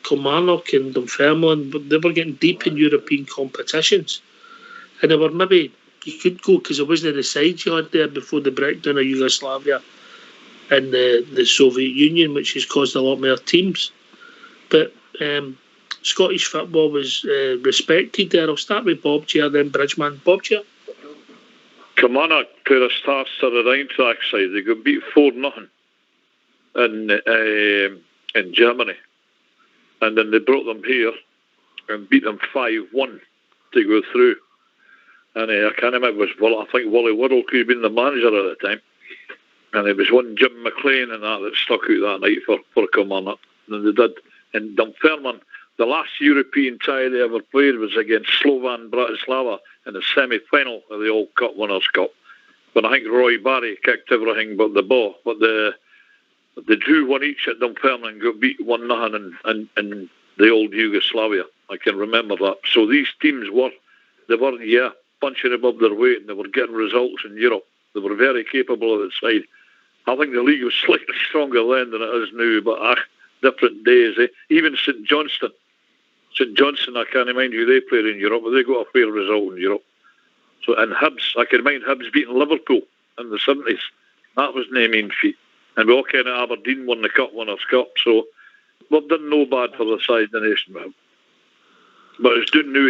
Kilmarnock and Dunfermline, they were getting deep in European competitions. And they were maybe, you could go because it wasn't the sides you had there before the breakdown of Yugoslavia and the Soviet Union, which has caused a lot more teams. But Scottish football was respected there. I'll start with Bob Chair, then Bridgeman. Bob Chair? Kilmarnock played a start to the Eintracht side. They got beat 4-0 in Germany. And then they brought them here and beat them 5-1 to go through. And I can't remember, I think Wally Whittle could have been the manager at the time. And it was one Jim McLean and that stuck out that night for Kilmarnock. And they did. In Dunfermline, the last European tie they ever played was against Slovan Bratislava in the semi-final of the Old Cup Winners' Cup. But I think Roy Barry kicked everything but the ball. But they drew one each at Dunfermline and got beat 1-0 in the old Yugoslavia. I can remember that. So these teams weren't punching above their weight, and they were getting results in Europe. They were very capable of the side. I think the league was slightly stronger then than it is now, but different days. Even St Johnstone, I can't remind you they played in Europe, but they got a fair result in Europe. So, and Hibs, I can remind Hibs beating Liverpool in the 70s. That was no mean feat. And we all kind of Aberdeen won the Cup Winners' Cup, so we've done no bad for the side of the nation. But it's doing new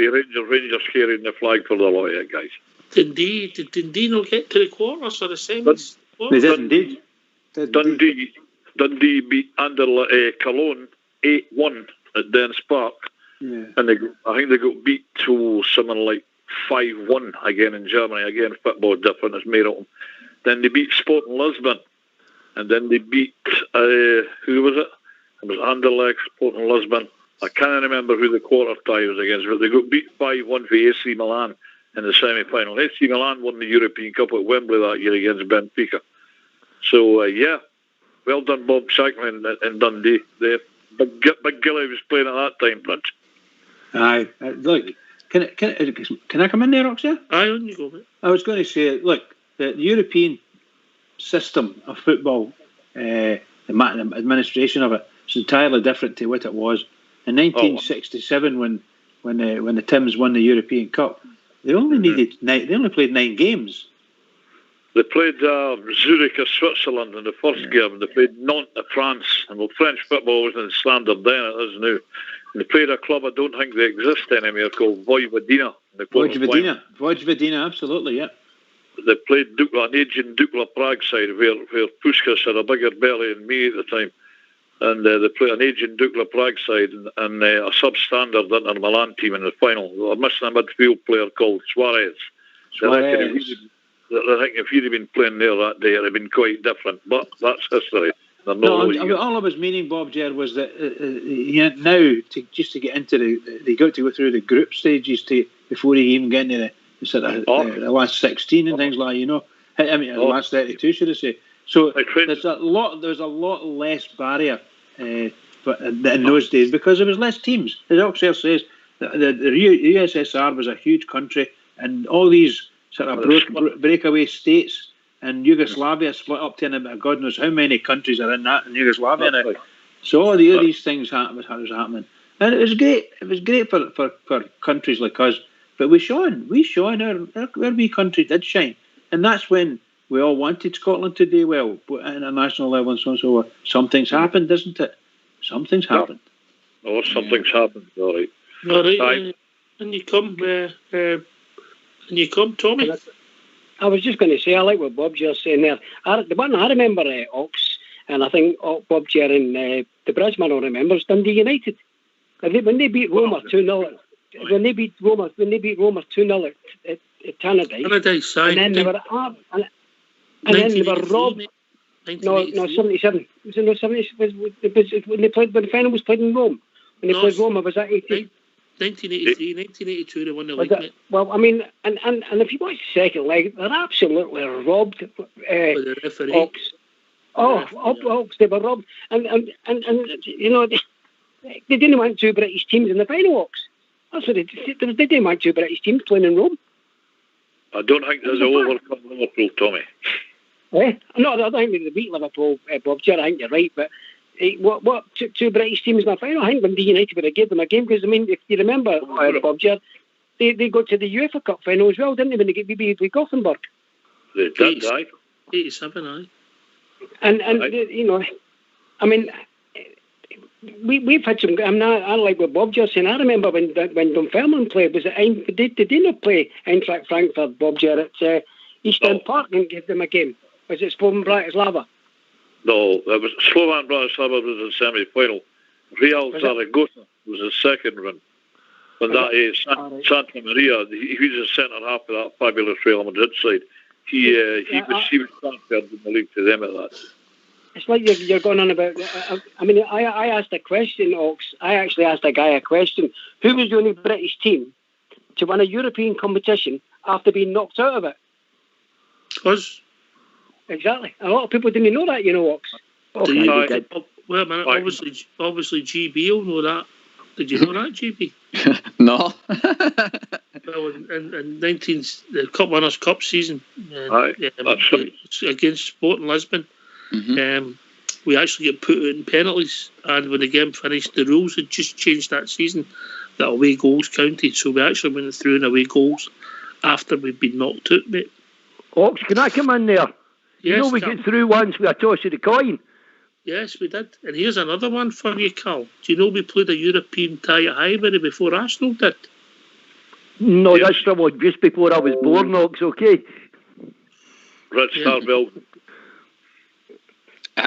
Rangers carrying the flag for the lot of guys. Did Dundee not get to the quarters or the semis? They did indeed. Dundee beat Cologne 8-1 at Dens Park. Yeah. And I think they got beat to something like 5-1 again in Germany. Again, football different is made of them. Then they beat Sporting Lisbon. And then they beat, who was it? It was Anderlecht, Sporting Lisbon. I can't remember who the quarter tie was against, but they got beat 5-1 for AC Milan in the semi-final. AC Milan won the European Cup at Wembley that year against Benfica. So, well done, Bob Shackman in Dundee. Big Gilly was playing at that time, Prince. Aye, look, can I come in there, Roxy? Aye, on you go, mate. I was going to say, look, the European system of football, the administration of it, is entirely different to what it was in 1967 when the Tims won the European Cup. They only played 9 games. They played Zurich of Switzerland in the first game. They played Nantes of France. And French football wasn't standard then, it is now. And they played a club I don't think they exist anymore called Vojvodina. Vojvodina, absolutely, yeah. They played an aging Dukla Prague side where Puskas had a bigger belly than me at the time. And they played an aging Dukla Prague side and a substandard Inter Milan team in the final. They were missing a midfield player called Suarez. So I think if he'd have been playing there that day, it would have been quite different. But that's history. All I was meaning, Bob Ger, was that now to get into they got to go through the group stages before he even get into the last 16 and things like the last 32, should I say? So there's a lot less barrier in those days because there was less teams. As Oxford says, the USSR was a huge country, and all these sort of breakaway states, and Yugoslavia split up to God knows how many countries are in Yugoslavia now. So all these things was happening, and it was great. It was great for countries like us. But we shone. Our wee country did shine, and that's when we all wanted Scotland to do well at international level and so on and so on. Something's happened, isn't it? Something's happened. Oh, something's happened. All right. And you come, Tommy. I was just going to say, I like what Bob's just saying there. The one I remember, Ox, and I think Bob Ger and the Bridgeman will remember, is Dundee United. When they beat Roma 2-0. When they beat Roma 2-0 at Tannadice, and then they were robbed. No, 77. Was it no 70? When the final was played in Rome? When they played Roma, was that 80? 1983, 1982, they won the league, mate. Well, I mean, and if you watch the second leg, they're absolutely robbed. With the referee. Oaks. Oaks, they were robbed. And you know, they didn't want two British teams in the final, Oaks. That's what they didn't want two British teams playing in Rome. I don't think there's a overcome Liverpool, Tommy. No, I don't think they beat Liverpool, Bob. I think you're right, but what two British teams in the final? I think Dundee United would have given them a game, because I mean, if you remember, Bob, they got to the UEFA Cup final as well, didn't they? When they get beat with Gothenburg. They did, aye. 87, aye. And you know, I mean, we've had some. I like what Bob just saying. I remember when Dunfermline played. Was it? Did they not play Eintracht Frankfurt, Bob Jarrett, Eastern Park, and give them a game? Was it Slovan Bratislava? No, it was Slovan Bratislava was the semi-final. Real Zaragoza was the second run. And that is Santa Maria. He was the centre half of that fabulous Real Madrid side. He was transferred in the league to them at that. It's like you're going on about. I mean, I asked a question, Oaks. I actually asked a guy a question. Who was the only British team to win a European competition after being knocked out of it? Us. Exactly. A lot of people didn't know that, you know, Oaks. Wait a minute. Obviously, GB will know that. Did you know that, GB? No. Well, in the Cup Winners' Cup season, against Sporting Lisbon, we actually get put out in penalties, and when the game finished, the rules had just changed that season that away goals counted, so we actually went through in away goals after we'd been knocked out, mate. Ox, can I come in there? Yes, you know we get through once with a toss of the coin. Yes, we did. And here's another one for you, Carl. Do you know we played a European tie at Highbury before Arsenal did? No, yes. That's probably just before I was born, Ox, okay? Red Star Belgium.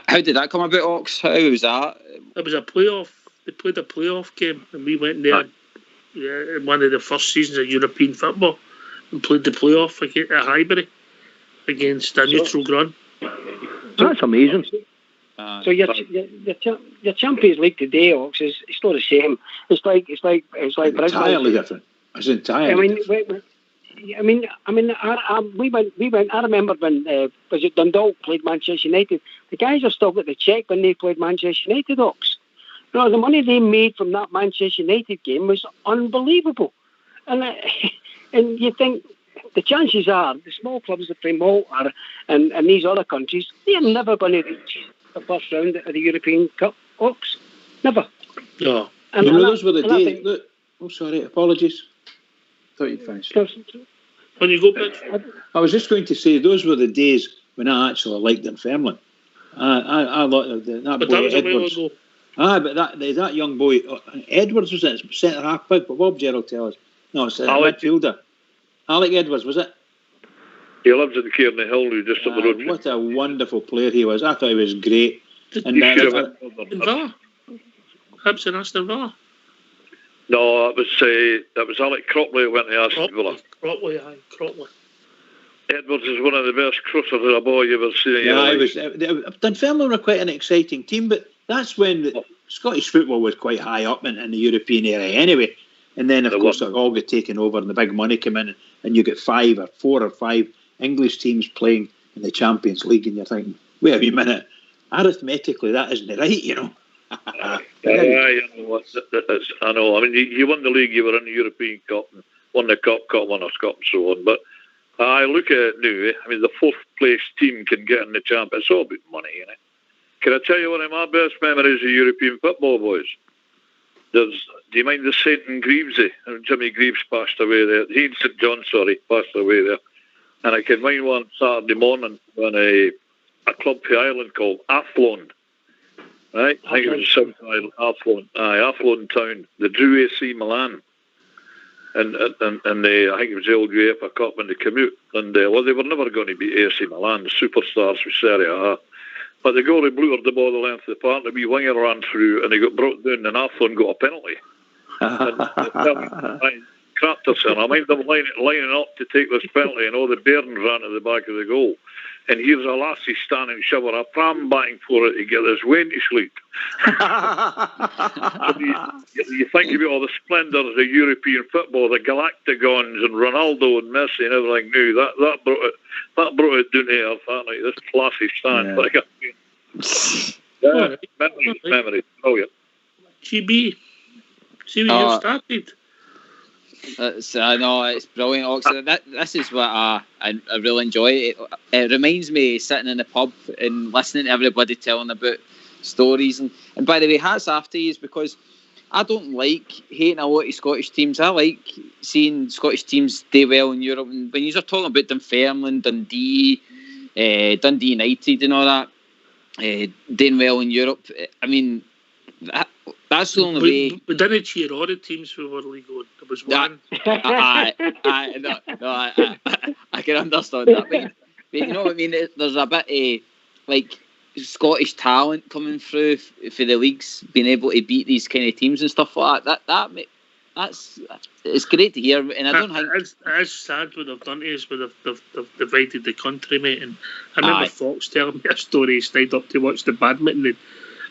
How did that come about, Ox? How was that? It was a playoff. They played a playoff game, and we went there in one of the first seasons of European football and played the playoff at Highbury against a neutral ground. That's amazing. So your Champions League today, Ox, is it's not the same. It's like entirely different. It's entirely. I mean, we went. I remember when was it Dundalk played Manchester United. The guys are still got the check when they played Manchester United, Ox. You know, the money they made from that Manchester United game was unbelievable, and you think the chances are the small clubs that play Malta and these other countries, they're never going to reach the first round of the European Cup, Ox. Never. No. And those were the days. Look, sorry, apologies. Thought you'd finished. When you go back, I was just going to say those were the days when I actually liked Dunfermline. I liked that boy Edwards. But that young boy Edwards was it centre half back, but Bob Gerald tell us. No, it's midfielder. Alec Edwards, was it? He lives in Cairney Hill, just up the road. What a wonderful player he was. I thought he was great. In Villa? Hibs and Aston Villa? No, that was Alec Cropley who went to Aston Villa. Cropley. Edwards is one of the best crossers of a ball you've ever seen. Dunfermline were quite an exciting team, but that's when Scottish football was quite high up in the European area anyway. And then, of course, it all got taken over and the big money came in, and you get 4 or 5 English teams playing in the Champions League, and you're thinking, wait a minute, arithmetically, that isn't right, you know. I know. I mean, you won the league, you were in the European Cup, and won the Cup Winners' Cup, and so on. But I look at it now. I mean, the 4th place team can get in the Champions. It's all about money, you know. Can I tell you one of my best memories of European football, boys? Do you mind the St. Greavesy? Jimmy Greaves passed away there. He and St. John, passed away there. And I can mind one Saturday morning when a club for Ireland called Athlone. Right? I think it was South Island, Athlone. Athlone Town. They drew AC Milan. And I think it was the old UEFA Cup when they came out. And they were never going to beat AC Milan, the superstars with Serie A. But the goalie blew the ball the length of the park, and a wee winger ran through, and he got brought down, and Athlone got a penalty. And crapped us, and I mind them lining up to take this penalty, and all the Bairns ran to the back of the goal. and here's a lassie standing shower a pram bang for it to get his went to sleep. you think about all the splendours of European football, the Galacticons and Ronaldo and Messi and everything new. That brought it down to earth, that night. This classy stand. Memories. Oh yeah. GB. See where you started. I know, it's brilliant, Oxford. This is what I really enjoy. It reminds me of sitting in a pub and listening to everybody telling about stories. And by the way, hats off to you, because I don't like hating a lot of Scottish teams. I like seeing Scottish teams do well in Europe. And when you're talking about Dunfermline, Dundee United and all that, doing well in Europe, I mean, that's the only way. We didn't cheer all the teams we were league on. There was one. I can understand that. But you know what I mean? There's a bit of like Scottish talent coming through for the leagues, being able to beat these kind of teams and stuff like that. That's it's great to hear. And I don't think it's sad what they've done to us. But they've divided the country, mate. And I remember Fox telling me a story. He stayed up to watch the badminton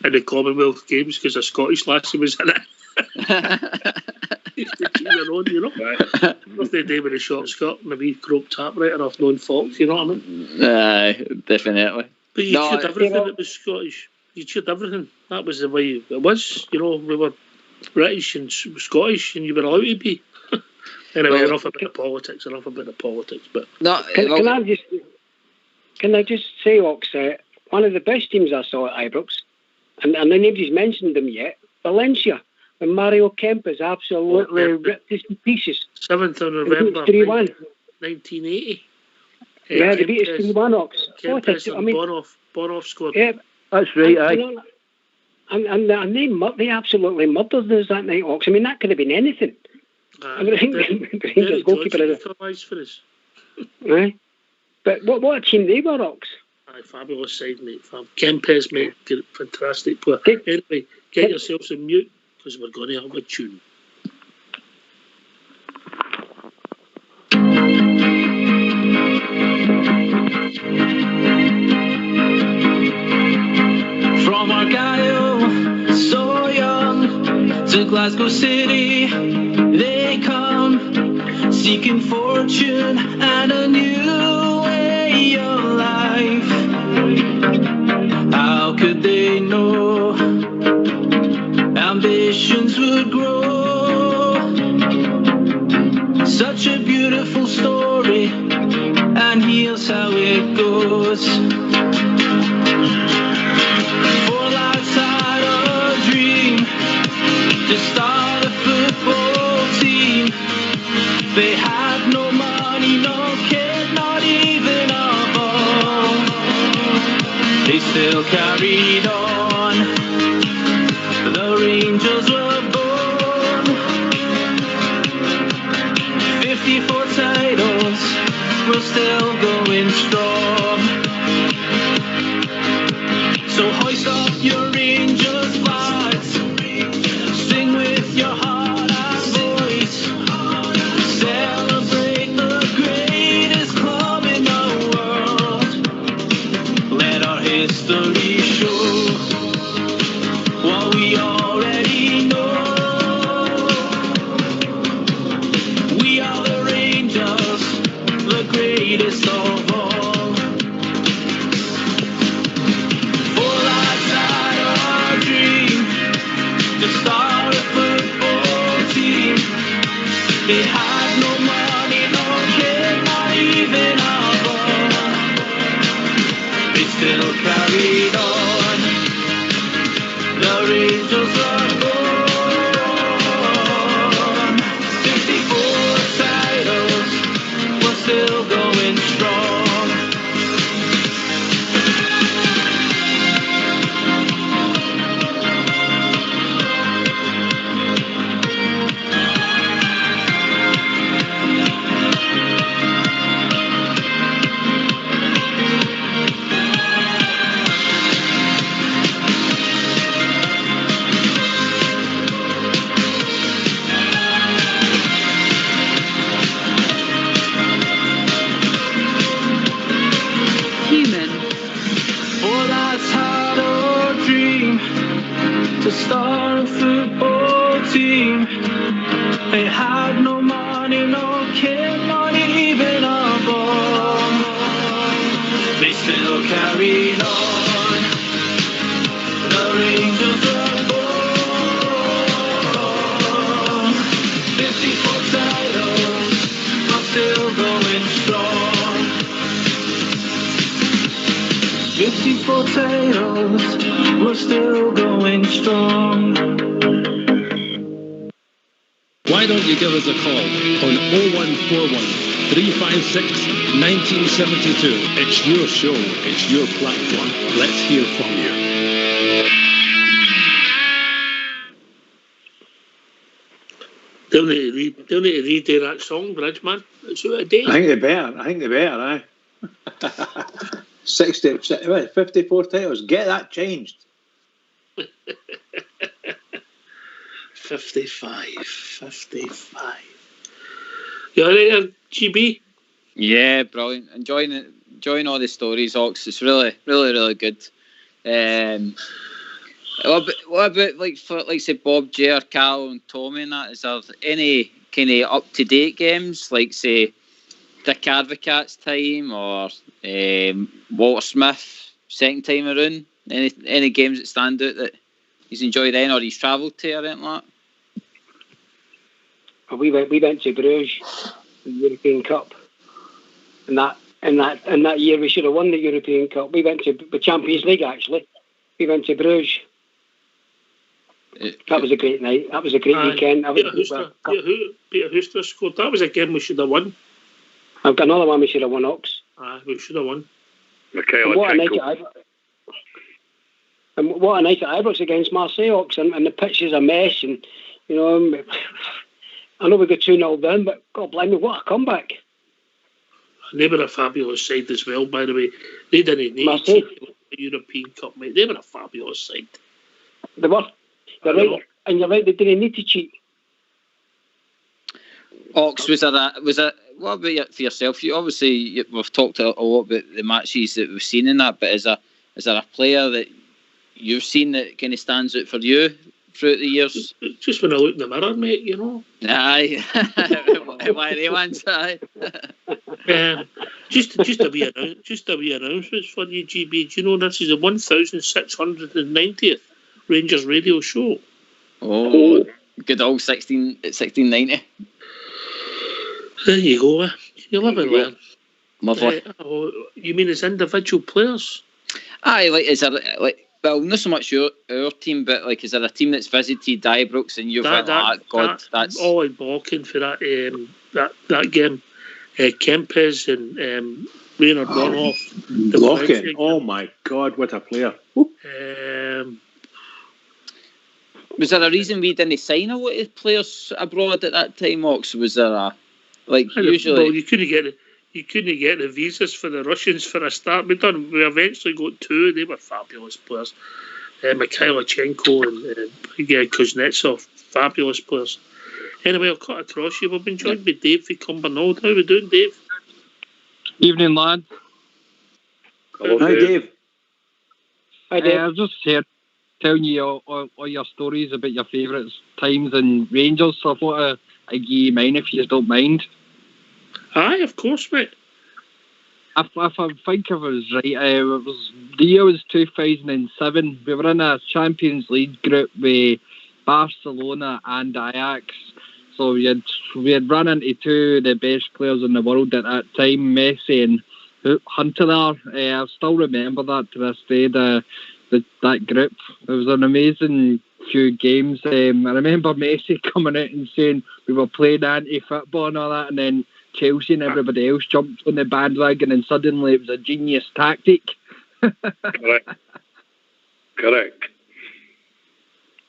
in the Commonwealth Games because a Scottish lassie was in it. Used to cheer on, you know. Not the day with a short skirt and a wee crop top right off known Fox, you know what I mean? Definitely. But you cheered everything that was Scottish. You cheered everything. That was the way it was. You know, we were British and Scottish and you were allowed to be. Anyway, enough about the politics. But Can I just say, Ox, one of the best teams I saw at Ibrox, and nobody's mentioned them yet, Valencia, when Mario Kemplis absolutely ripped us to pieces. 7th of November, 3-1. 1980. Yeah, they beat us 3-1, Ox. Kemplis and Bonoff scored. Yeah, that's right, aye. And they absolutely murdered us that night, Ox. I mean, that could have been anything. I mean, I think the goalkeeper is for us. Right. But what a team they were, Ox. Aye, fabulous side, mate. Kemplis, mate, fantastic player. Anyway, get yourselves in mute because we're going to have a tune. From Argyle, so young, to Glasgow City, they come, seeking fortune and a new way of life. How could they know ambitions would grow? Such a beautiful story, and here's how it goes. To start a football team, they had no money, no kit, not even a ball. They still carried on. The Rangers were born. 54 titles, we're still going strong. So hoist up your Rangers flags, sing with your heart and voice, celebrate the greatest club in the world. Let our history show what we already know. We are the Rangers, the greatest of all. For lads had our dream to start a football team. They had no money, no kit, not even a ball. They still carried on. The Rangers are born. 64 titles, we're still going strong. to start a football team. They had no money, no kid, not even a ball. They still carried on. The Rangers were born. 54 titles, but still going strong. 54 titles, we're still going strong. Why don't you give us a call on 0141 356 1972? It's your show, it's your platform. Let's hear from you. They'll need to redo that song, Bridge, man. It's out of date. I think they better, aye. 54 titles. Get that changed. 55. You alright, GB? Yeah, brilliant. Enjoying all the stories, Ox. It's really, really, really good. What about like say Bob, J, or Cal and Tommy and that? Is there any kind of up to date games like say Dick Advocate's time or Walter Smith second time around? Any games that stand out that he's enjoyed then or he's travelled to or anything like that? We went to Bruges, the European Cup, and that year we should have won the European Cup. We went to the Champions League actually. We went to Bruges. That was a great night. That was a great weekend. Peter Hooster scored. That was a game we should have won. I've got another one we should have won, Ox. We should have won. What a night at Ibrox against Marseille, Ox, and the pitch is a mess, and you know, I know we got 2-0 down, but God bless me, what a comeback! They were a fabulous side as well, by the way. They didn't need the European Cup, mate. They were a fabulous side. They were. You're right, and you're right. They didn't need to cheat. Ox, was there? What about for yourself? You obviously we've talked a lot about the matches that we've seen in that, but is there a player that you've seen that kind of stands out for you throughout the years? Just when I look in the mirror, mate, you know. Aye. Why they ones? Aye. Just a wee announcements for you, GB. Do you know this is the 1690th Rangers radio show? Oh, good old 1690. There you go. You live and learn. Lovely. You mean as individual players? Aye, like is there well, not so much our team, but like is there a team that's visited Ibrox and you've went that's all in balking for that game. Kemplis and Reynard Bonhoff. Blocking. Oh my God, what a player. Was there a reason we didn't sign a lot of players abroad at that time, Ox? Was there usually? Well, you couldn't get the visas for the Russians for a start. We eventually got 2. They were fabulous players. Mikhailichenko and Kuznetsov, fabulous players. Anyway, I'll cut across you. We've been joined by Dave from Cumbernauld. How are we doing, Dave? Evening, lad. Hello, Hi, Dave. Hi, Dave. I was just here telling you all your stories about your favourite times in Rangers, so I thought I'd give you mine if you don't mind. Aye, of course, mate. If I think I was right, the year was 2007. We were in a Champions League group with Barcelona and Ajax. So we had run into 2 of the best players in the world at that time, Messi and Huntelaar. I still remember that to this day, that group. It was an amazing few games. I remember Messi coming out and saying we were playing anti-football and all that, and then Chelsea and everybody else jumped on the bandwagon, and suddenly it was a genius tactic. Correct.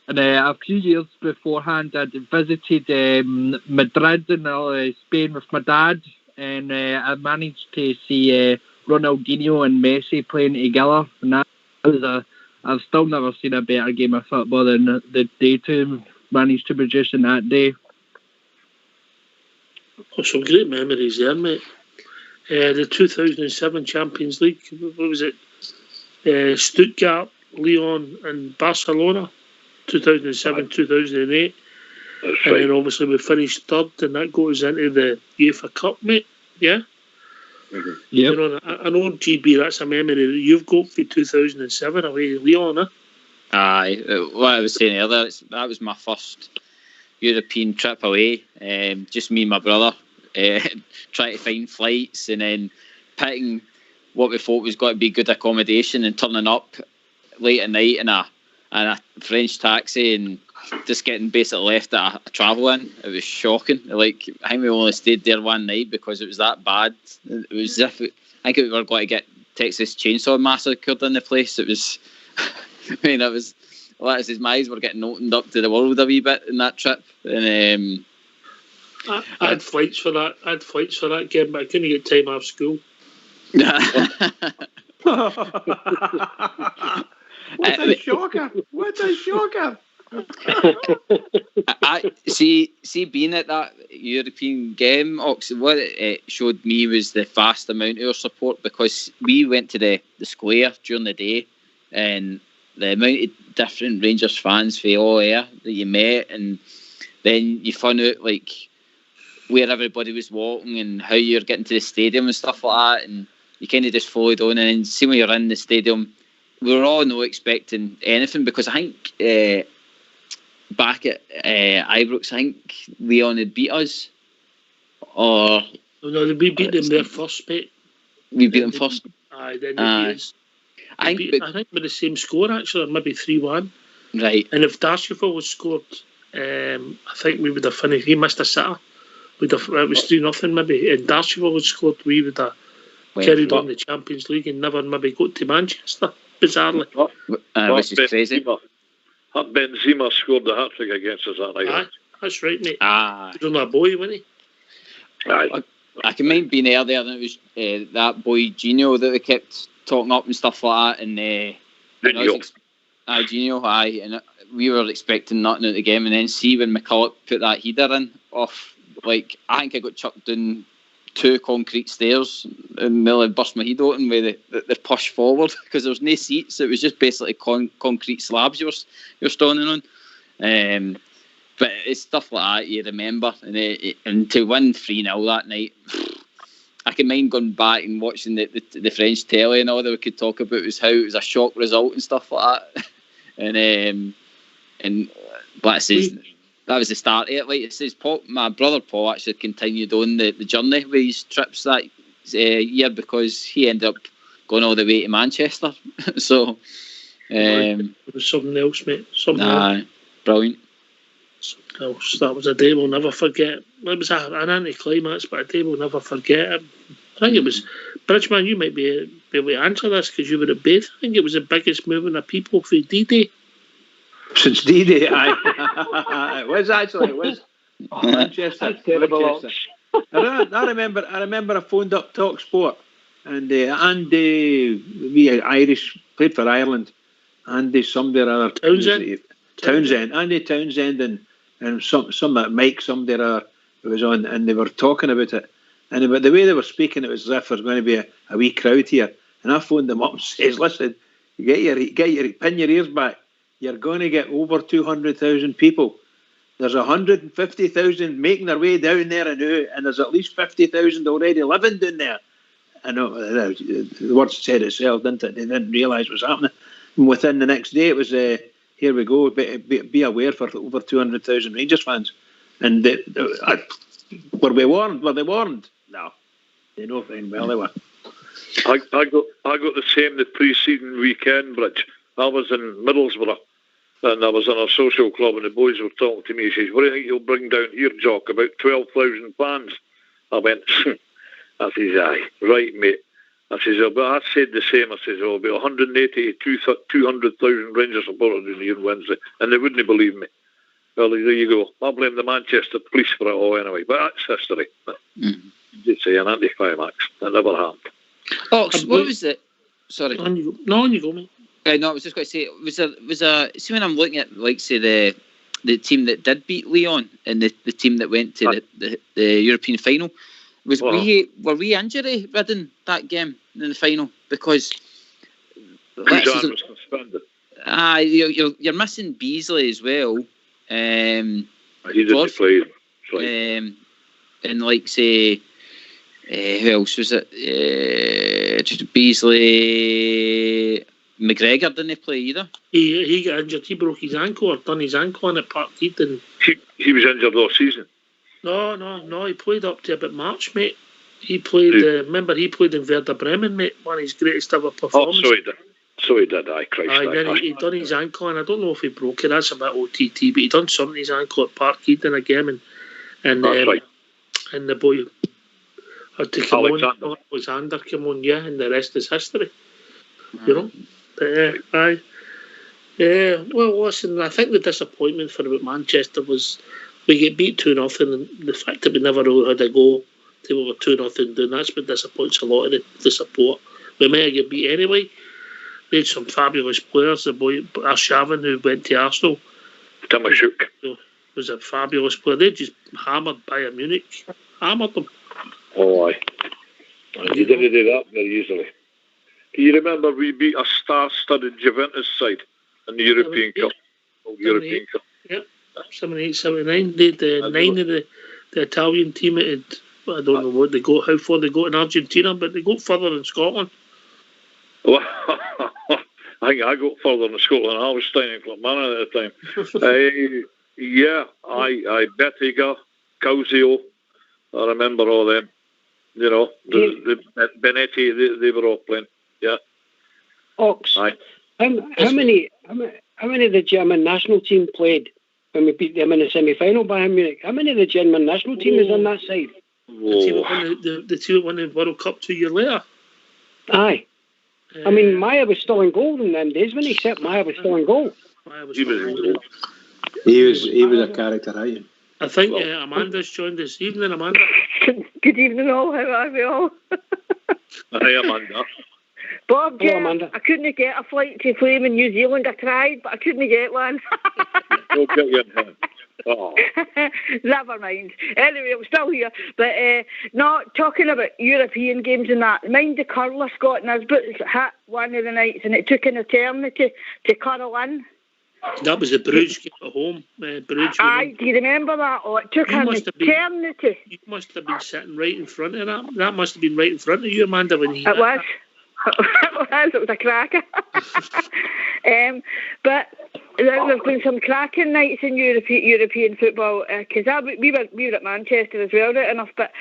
And a few years beforehand, I'd visited Madrid in Spain with my dad, and I managed to see Ronaldinho and Messi playing together. And that was I've still never seen a better game of football than the day two managed to produce in that day. Oh, some great memories there, mate. The 2007 Champions League, what was it? Stuttgart, Lyon and Barcelona. 2007, 2008. That's And right. then obviously we finished third, and that goes into the UEFA Cup, mate. Yeah? Mm-hmm. You know, I know, GB, that's a memory that you've got for 2007 away in Lyon, huh? Aye, what I was saying earlier, that was my first European trip away. Just me and my brother trying to find flights, and then picking what we thought was going to be good accommodation, and turning up late at night in a French taxi, and just getting basically left at a travel inn. It was shocking. Like, I think we only stayed there one night because it was that bad. It was as if I think we were going to get Texas Chainsaw massacred in the place. It was. I mean, it was. Well, that's his eyes were getting opened up to the world a wee bit in that trip, and I had flights for that. I had flights for that game, but I couldn't get time off school. What a shocker! What a shocker! I see being at that European game, what it showed me was the vast amount of our support, because we went to the square during the day, and the amount of different Rangers fans from all there that you met, and then you found out like where everybody was walking and how you're getting to the stadium and stuff like that, and you kind of just followed on. And then see when you're in the stadium, we were all not expecting anything, because I think back at Ibrox, I think Leon had beat us, or No, we beat them there first, mate. We beat them first. Aye, then they beat us. I think with the same score, actually, or maybe 3-1. Right. And if Darsheville was scored, I think we would have finished. He missed a sitter. It was 3-0 maybe. And Darsheville was scored, we would have carried on the Champions League and never maybe got to Manchester, bizarrely. Which is crazy. Benzema scored the hat-trick against us that night. Aye, that's right, mate. He was only a boy, wasn't he? Aye. I can mind being there, and it was that boy Gino that we kept talking up and stuff like that, and Gino, aye, and we were expecting nothing out of the game, and then see when McCulloch put that header in off, like, I think I got chucked down 2 concrete stairs and nearly burst my head open with the push forward, because there was no seats. It was just basically concrete slabs you're standing on. But it's stuff like that you remember, and to win 3-0 that night, I can mind going back and watching the French telly, and all that we could talk about was how it was a shock result and stuff like that. And that was the start of it. Like it says, my brother Paul actually continued on the journey with his trips that year, because he ended up going all the way to Manchester. So it was something else, mate. Something else. Brilliant. Something else. That was a day we'll never forget. It was an anticlimax, but a day we'll never forget. I think it was, Bridgeman, you might be able to answer this because you were at Bath. I think it was the biggest movement of people for D-Day. Since D-Day, aye. It was actually. It was Manchester. I remember I phoned up Talk Sport, and Andy, we Irish, played for Ireland. Andy somebody or other. Townsend. Andy Townsend and some Mike somebody or other who was on, and they were talking about it. And about the way they were speaking, it was as if there was going to be a wee crowd here. And I phoned them up and says, "Listen, pin your ears back. You're going to get over 200,000 people. There's 150,000 making their way down there and there's at least 50,000 already living down there." I know the words said itself, didn't it? They didn't realise what was happening. And within the next day, it was here we go. Be aware for over 200,000 Rangers fans. And were they warned? No, they know very well they were. I got the same the preceding weekend, Bridge. I was in Middlesbrough, and I was in a social club, and the boys were talking to me. He says, "What do you think you'll bring down here, Jock? About 12,000 fans?" I went, I says, "Aye, right, mate." I says, "But I said the same." I says, "There'll be 180 to 200,000 Rangers supporters in here on Wednesday," and they wouldn't believe me. Well, there you go. I blame the Manchester police for it all anyway, but that's history. You'd say an anticlimax. That never happened. Oh, what was it? Sorry. On you go, mate. No, I was just going to say, was a. See, when I'm looking at, like, say, the team that did beat Lyon and the team that went to the European final, were we injury ridden that game in the final? Because Kuzan was suspended. You're missing Beasley as well. He didn't play. And like say, who else was it? Beasley, McGregor didn't play either. He got injured. He broke his ankle or done his ankle on at Parkhead. And he was injured all season. No. He played up to about March, mate. He played. Remember, he played in Werder Bremen, mate. One of his greatest ever performances. So he did. Then he done his ankle, and I don't know if he broke it. That's about OTT, but he done something his ankle at Parkhead in a game, and right. And the boy had to come Alexander came on, and the rest is history. You know, but well, listen, I think the disappointment for about Manchester was we get beat 2-0, and the fact that we never really had a goal till we were 2-0 down. That's what disappoints a lot of the support. We might get beat anyway. We had some fabulous players. The boy Arshavin, who went to Arsenal, Timashuk was a fabulous player. They just hammered Bayern Munich, hammered them. Oh, aye. You didn't do that very easily. Can you remember we beat a star-studded Juventus side in the European Cup? European Cup. Yep, 78, 79. They had 9 of the Italian team. I don't know what they got, how far they got in Argentina, but they got further than Scotland. Well, I think I got further than Scotland. I was staying in Clackmannan at the time. I Bettiga, Causio. I remember all them. You know, the Benetti, they were all playing. Yeah. Ox. Aye. How many of the German national team played when we beat them in the semi-final by Bayern Munich? How many of the German national team is on that side? The team that won the World Cup 2 years later. Aye. I mean, Maya was still in goal in them days, when he except Maya was still in goal. He was in goal. He was a character, right? I think Amanda's joined us. Evening, Amanda. Good evening, all. How are we all? Hi, Amanda. Bob, Hello, Amanda. I couldn't get a flight to Flame in New Zealand. I tried, but I couldn't get one. We'll get you in here. Oh. Never mind. Anyway, I'm still here. But not talking about European games and that. Mind the curler Scotland has hit one of the nights, and it took an eternity to curl in. That was the Bruges game at home. Bruges. Aye, do you remember that? Oh, it took an eternity. You must have been sitting right in front of that. That must have been right in front of you, Amanda, when he. It was. It was a cracker. But there's been some cracking nights in European football, because we were at Manchester as well, right enough, but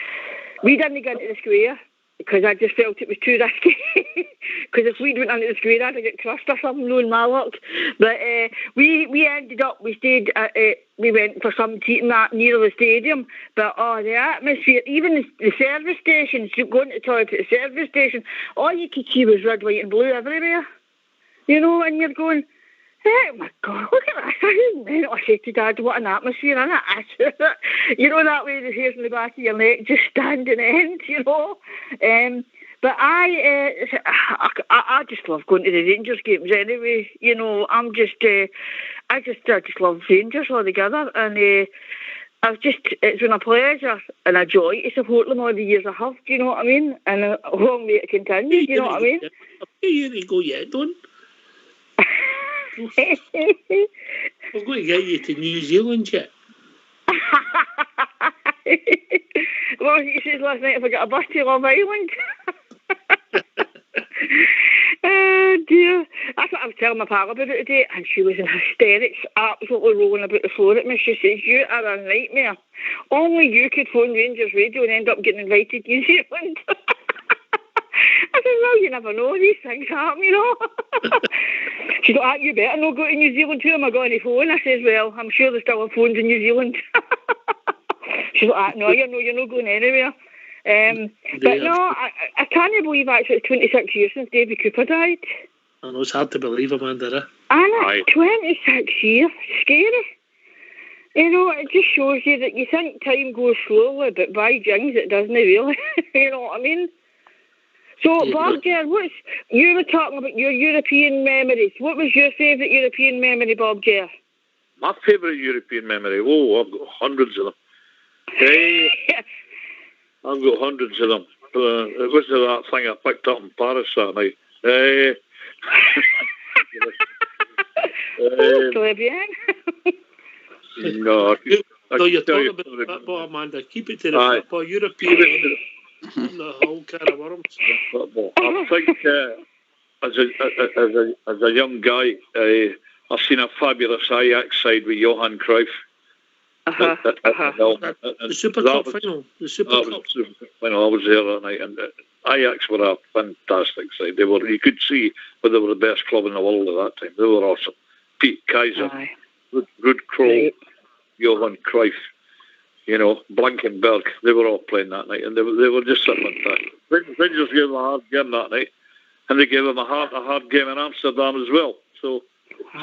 we didn't go into the square because I just felt it was too risky. Because if we went into the square, I'd get crushed or something, knowing my luck. But we ended up, we went for some eating that near the stadium. But the atmosphere, even the service stations, going to the toilet at the service station, all you could see was red, white and blue everywhere. You know, and you're going, oh my God, look at this. I said to Dad, what an atmosphere, isn't it? You know, that way the hairs in the back of your neck just stand in end, you know. But I just love going to the Rangers games anyway. You know, I just love Rangers altogether, and it's been a pleasure and a joy to support them all the years I have. Do you know what I mean? And a long way to continue. Do you know what I mean? You didn't go yet, don't. We're going to get you to New Zealand yet. Well, you said last night if I got a bus to Love Island. Oh dear. That's what I was telling my pal about it today, and she was in hysterics, absolutely rolling about the floor at me. She says, you are a nightmare. Only you could phone Rangers Radio and end up getting invited to New Zealand. I said, well, you never know, these things happen, you know. She's like, you better not go to New Zealand too. Am I going to phone? I says, well, I'm sure there's still phones in New Zealand. She's like, no, you're not going anywhere. But no, I can't believe actually it's 26 years since Davey Cooper died. I know, it's hard to believe, Amanda. And it's 26 years. Scary. You know, it just shows you that you think time goes slowly, but by jings, it doesn't really. You know what I mean? So, yeah, Bob, you were talking about your European memories. What was your favourite European memory, Bob Ger? My favourite European memory? Oh, I've got hundreds of them. I've got hundreds of them. It was that thing I picked up in Paris that night. Très bien. No, So you're talking about football, Amanda. Keep it to the football. European, the whole can of worms. Football. I think as a young guy, I've seen a fabulous Ajax side with Johan Cruyff. The Super Cup final. The Super Cup final. I was there that night, and Ajax were a fantastic side. They were. You could see that they were the best club in the world at that time. They were awesome. Pete Kaiser, Ruud Krol, Johan Cruyff, Blankenberg. They were all playing that night, and they were just so fantastic. Rangers gave them a hard game that night, and they gave them a hard game in Amsterdam as well. So that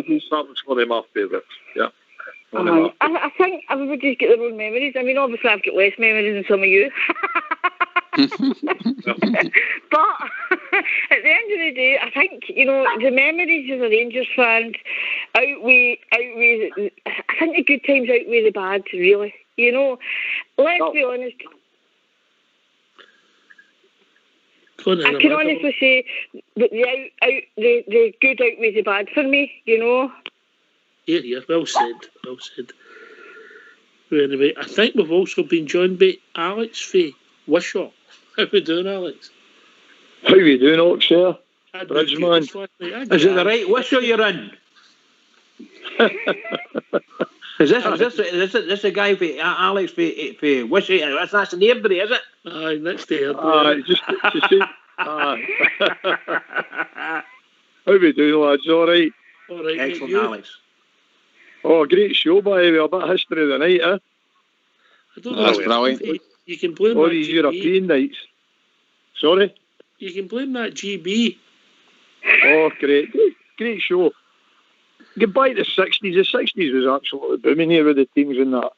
was one of my favourites. Yeah. I think everybody's got their own memories. I mean, obviously I've got less memories than some of you. But at the end of the day, I think, the memories of the Rangers fans outweigh I think the good times outweigh the bad, really. Let's be honest. I can honestly say that the good outweighs the bad for me, Yeah, well said. Anyway, I think we've also been joined by Alex Fay Wishaw. How we doing, Alex? How you doing, Alex? Here, Bridgeman. Is it the right Wishaw you're in? Is this a guy for Alex for Wishaw? That's an Airdrie, is it? Aye, next to Airdrie. Just see. How we doing, lads? All right. Excellent, Alex. Oh, great show, by the way. A bit of history of the night, eh? I don't know. That's brilliant. You can blame all that these GB. European nights. Sorry? You can blame that GB. Oh, great show. Goodbye to the 60s. The 60s was absolutely booming here with the teams in that.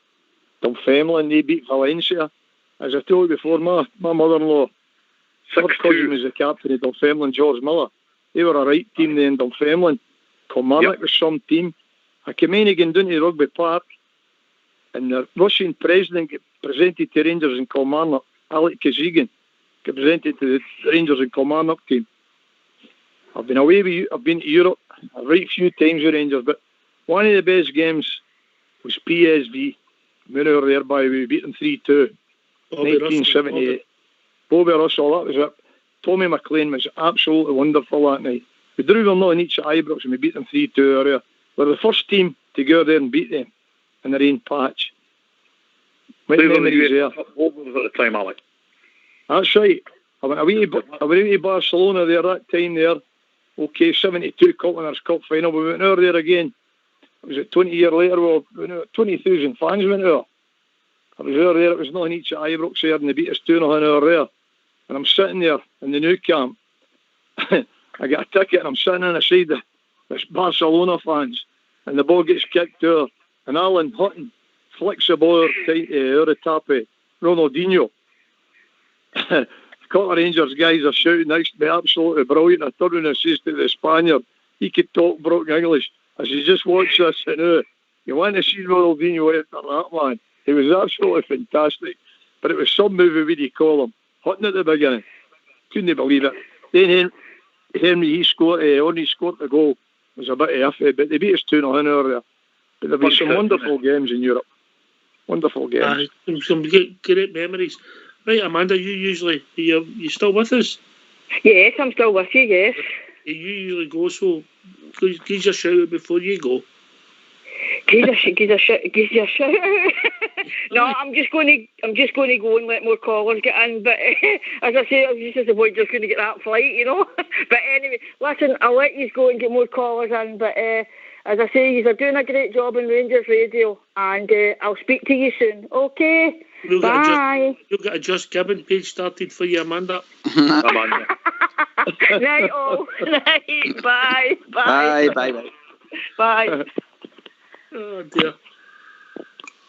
Dunfermline, they beat Valencia. As I told you before, my mother-in-law, her cousin was the captain of Dunfermline, George Miller. They were a right team then, Dunfermline. Kilmarnock was some team. I came in again down to Rugby Park, and the Russian president presented to Rangers in Kilmarnock, Alec Kazigin, presented to the Rangers and Kilmarnock team. I've been away I've been to Europe a right few times with Rangers, but one of the best games was PSV. We were there we beat them 3-2, 1978. Bobby Russell, that was it. Tommy McLean was absolutely wonderful that night. We drew them not in each at Ibrox and we beat them 3-2 earlier. We were the first team to go there and beat them in the rain patch. What memories there? At the time, Alec. That's right. I went away to Barcelona there that time there. Okay, 72 Cup Winners' Cup final. We went over there again. Was it 20 years later? Well, 20,000 fans went there. I was over there. It was nothing each at Ibrox there, and they beat us 2-0 over there. And I'm sitting there in the new camp. I get a ticket, and I'm sitting on the side of this Barcelona fans, and the ball gets kicked to her, and Alan Hutton flicks the ball out of Tappy, Ronaldinho. A couple of Rangers guys are shouting next to me, absolutely brilliant. I turned and says to the Spaniard, he could talk broken English. I said, just watch this, and you want to see Ronaldinho after that, man. He was absolutely fantastic. But it was some movie, what do you call him? Hutton at the beginning. Couldn't believe it. Then Henry, he scored the goal. It was a bit iffy, but they beat us 2-0 earlier. But there'll be some wonderful games in Europe. Wonderful games. Some great memories. Right, Amanda, you still with us? Yes, I'm still with you, yes. You usually go, so give your shout out before you go. Give your shout out. No, I'm just going to go and let more callers get in. But as I say, I'm just at the point just going to get that flight, But anyway, listen, I'll let you go and get more callers in. But as I say, you're doing a great job on Rangers Radio, and I'll speak to you soon. Okay. Bye. You'll get a Just Gibbon page started for you, Amanda. Amanda. Night all. Night. Bye. Bye. Bye. Bye. Oh dear.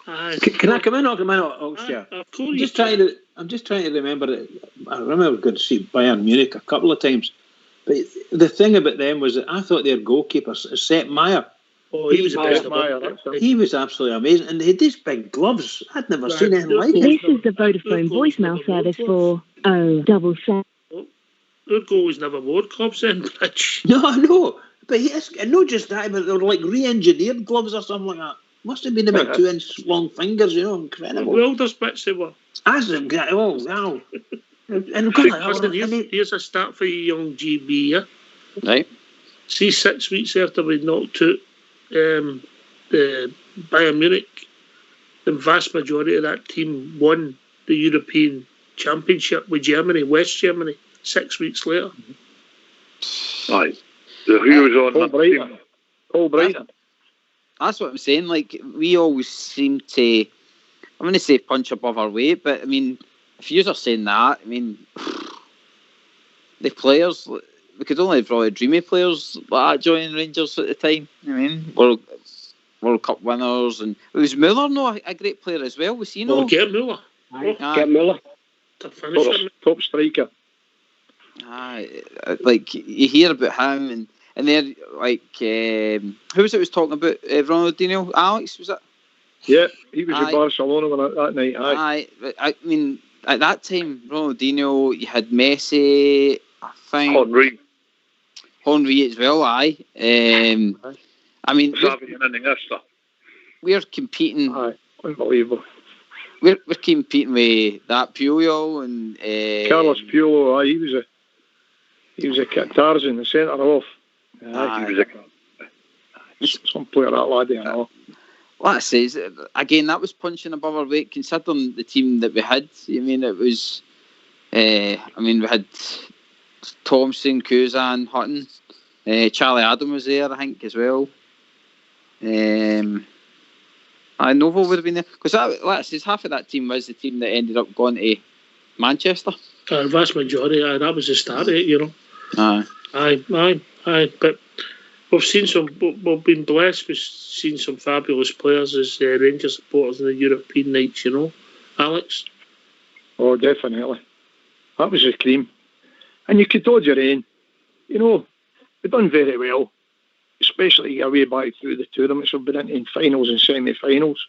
Can I come in or come in? Of course. I'm just trying to remember it. I remember going to see Bayern Munich a couple of times, but the thing about them was that I thought their goalkeeper, Sepp Maier. Oh, he was the best of all. He was absolutely amazing, and he had these big gloves. I'd never seen anything like it. This is the Vodafone voicemail service for 077. Their goal was never wore gloves in, Rich. No, But yes, and not just that, but they were like re-engineered gloves or something like that. Must have been about 2-inch long fingers, incredible. Welder's bits they were. That's exactly, wow. And listen, here's a start for you, young GB, yeah? Right. See, 6 weeks after we knocked out the Bayern Munich, the vast majority of that team won the European Championship with Germany, West Germany, 6 weeks later. Aye. Who was on that team? Paul Brighton. That's what I'm saying. Like, we always seem to, I'm going to say punch above our weight, but I mean, if you are saying that, I mean, the players, we could only probably dream of players like that joining Rangers at the time. I mean, World Cup winners, and it was Müller, a great player as well. Was he not? Gerd Müller. Gerd Müller. Top striker. Like, you hear about him, and they're like, who was it was talking about? Ronaldinho? Alex, was it? Yeah, he was in Barcelona that night. I mean, at that time, Ronaldinho, you had Messi, I think. Henry as well, I mean, we're competing. Unbelievable. We're competing with that Puyol and Carlos Puyol. He was a Tarzan, the centre off. He was some player, that lad. Like I say, again, that was punching above our weight considering the team that we had. I mean, it was. We had Thompson, Kuzan, Hutton, Charlie Adam was there, I think, as well. Novo would have been there because like I say, half of that team was the team that ended up going to Manchester. The vast majority, that was the start of it, Aye. But we've been blessed. We've seen some fabulous players as Rangers supporters in the European nights, Alex. Oh, definitely. That was the cream. And you could dodge your own. We've done very well, especially away back through the tournaments. We've been in finals and semi-finals.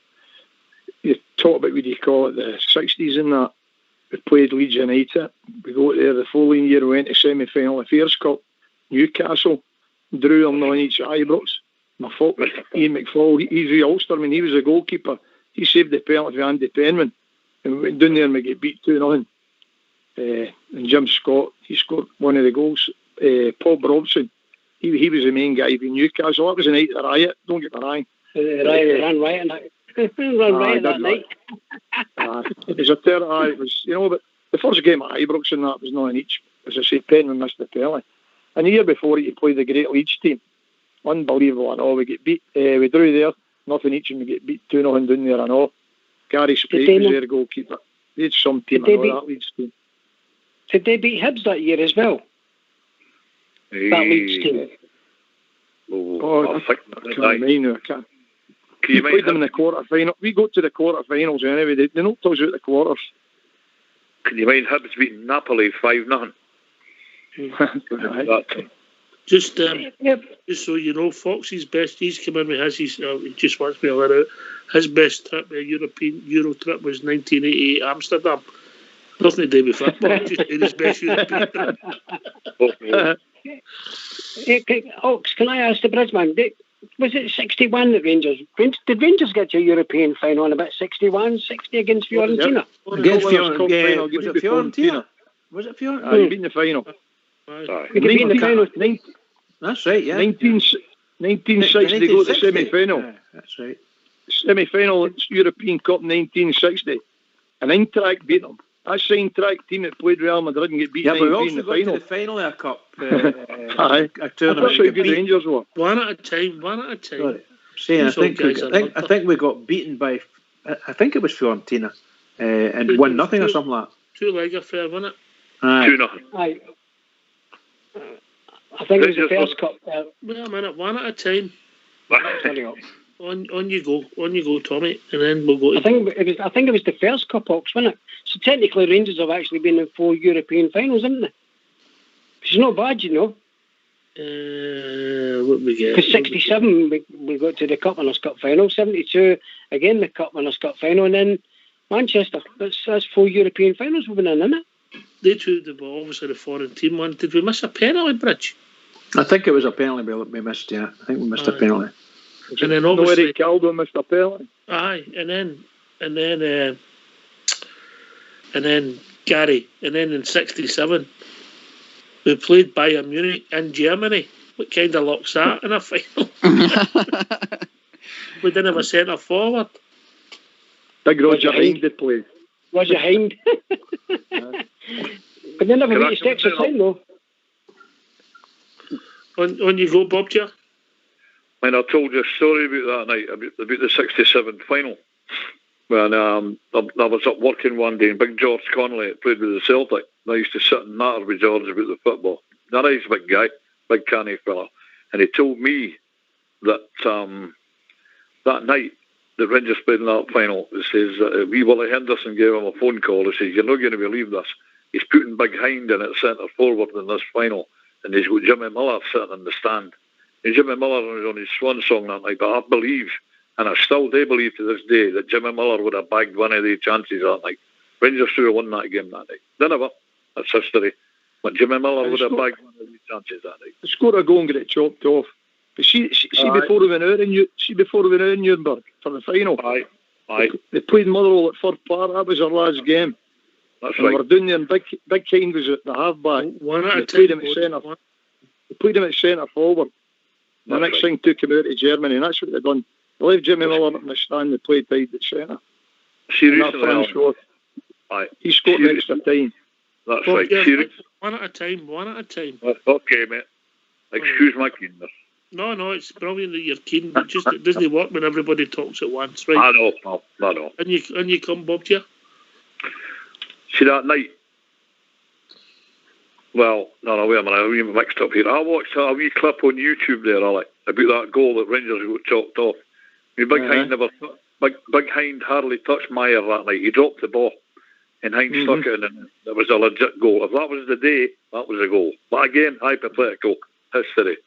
You talk about, what do you call it, the 60s and that. We played Leeds United. We got there the following year. We went to semi-final of Fairs Cup. Newcastle drew them on each Ibrox. My fault, Ian McFall, he's the Ulster. I mean, he was a goalkeeper. He saved the penalty for Andy Penman. And we went down there and we get beat 2-0. And Jim Scott, he scored one of the goals. Paul Robson, he was the main guy in Newcastle. That was a night of the riot. Don't get me wrong. Ran riot that night. It was a terror. It was, but the first game at Ibrox and that was not in each. As I say, Penman missed the penalty. And the year before, he played the great Leeds team. Unbelievable and all. We get beat. We drew there, nothing each, and we get beat 2-0 down there and all. Gary Sprake was their goalkeeper. They had some team and all that Leeds team. Did they beat Hibs that year as well? That Leeds team. I can't remember. We played them in the quarter-final. We got to the quarter-finals anyway. They knocked us out the quarters. Can you mind Hibs beating Napoli 5-0? Just so you know, Foxy's best. He's come in with his. He just wants me to let out. His best trip, a European Euro trip, was 1988 Amsterdam. Nothing to do with football. Just his best European trip. Ox, can I ask the Bridgeman? Was it 61 that Rangers? Did Rangers get to a European final in about 61, 60 against Fiorentina? Against Fiorentina. Was it Fiorentina? Was it Fiorentina? You beat in the final. We beat in the final. That's right, yeah. 1960 they go to the semi-final. Yeah, that's right. Semi-final European Cup 1960. And Eintracht beat them. That's the Eintracht team that played Real Madrid and get beat 9-3 in the final. Yeah, but we also got to the final of a cup. A tournament. That's how good Rangers were. One at a time. Sorry. I think we got beaten by, I think it was Fiorentina, and 1-0 or something like that. Two-leg affair, wasn't it? 2-0. I think it was the first cup. Wait a minute, one at a time. On you go, Tommy, and then we'll go. I think it was the first cup, Ox, wasn't it? So technically, Rangers have actually been in 4 European finals, haven't they? Which is not bad, What we get? Because 67 we got to the Cup Winners' Cup final, 72 again the Cup Winners' Cup final, and then Manchester. That's 4 European finals we've been in, isn't it? They two, obviously the foreign team one. Did we miss a penalty, Bridge? I think it was a penalty we missed. Yeah, I think we missed a penalty. And then obviously, Eric Caldo missed a penalty. aye, and then Gary, and then in '67 we played Bayern Munich in Germany. What kind of luck's that in a final? We didn't have a centre forward. Big Roger Hind did play. Roger Hind. But they never reached extra time though. On you go, Bob, Joe. When I told you a story about that night, about the '67 final. When I was up working one day, and Big George Connolly played with the Celtic. I used to sit and natter with George about the football. Now he's a big guy, big canny fella, and he told me that that night the Rangers played in that final. He says wee Willie Henderson gave him a phone call. He says, "You're not going to believe this. He's putting Big Hind in at centre forward in this final, and he's got Jimmy Miller sitting in the stand. And Jimmy Miller was on his swan song that night, but I believe, and I still do believe to this day, that Jimmy Miller would have bagged one of the chances that night. Rangers should have won that game that night. They never. That's history. But Jimmy Miller would have bagged one of the chances that night. They scored a goal and get it chopped off. But see before we went out in Nuremberg for the final. Aye. They played Motherwell at Firth Park. That was our last game. That's and right. we were down there, and Big Hind was at the half-back. They played him at centre forward. The next thing took him out to Germany, and that's what they done. They left Jimmy Miller up in the stand. They played tight at centre. Seriously, he scored the extra time. That's right. Seriously. One at a time. Okay, mate. Excuse my keenness. No, it's brilliant that you're keen, but just it doesn't work when everybody talks at once, right? I know, pal. I know. And you come, Bob, Joe? See that night? Well, no, wait a minute. I'm mixed up here. I watched a wee clip on YouTube there, Alec, about that goal that Rangers got chopped off. I mean, Big Hind hardly touched Meyer that night. He dropped the ball, and Hind stuck it in, and it was a legit goal. If that was the day, that was a goal. But again, hypothetical history.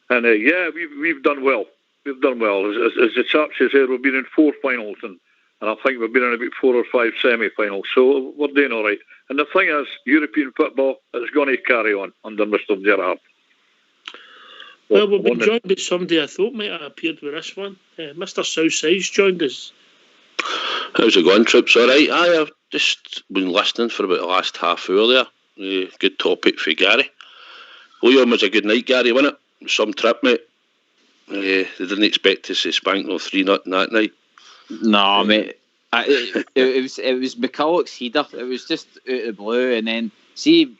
And we've done well. We've done well. As the chaps said, we've been in 4 finals, and I think we've been in about 4 or 5 semi-finals. So we're doing all right. And the thing is, European football is going to carry on under Mr. Gerrard. Well, we've been joined by somebody I thought might have appeared with this one. Mr. Southside's joined us. How's it going, Trips? All right. I've just been listening for about the last half hour there. Good topic for Gary. Leon was a good night, Gary, wasn't it? Some trip, mate. They didn't expect to see Spank no 3-0 that night. No, mate. It was McCulloch's header. It was just out of the blue, and then see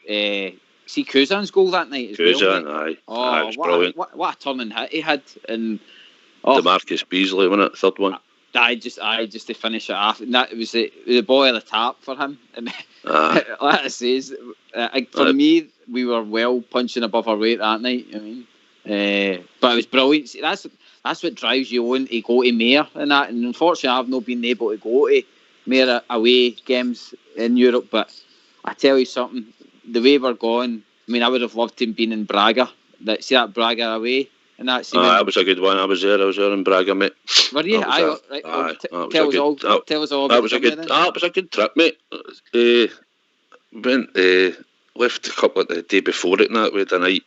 Kuzan's goal that night as Kuzan, well. aye. Oh, was brilliant. What a turning hit he had, and DeMarcus Beasley, wasn't it? Third one. Just to finish it off, and that was the ball at the tap for him. And like I says, for me, we were well punching above our weight that night. I mean, but it was brilliant. See, that's what drives you on to go to Mayor and that. And unfortunately, I've not been able to go to Mayor away games in Europe. But I tell you something, the way we're going, I mean, I would have loved to have been in Braga. See that Braga away? And that was a good one. I was there in Braga, mate. Were you? Tell us all. That was a good trip, mate. Went left a couple of the day before it, and that we had a night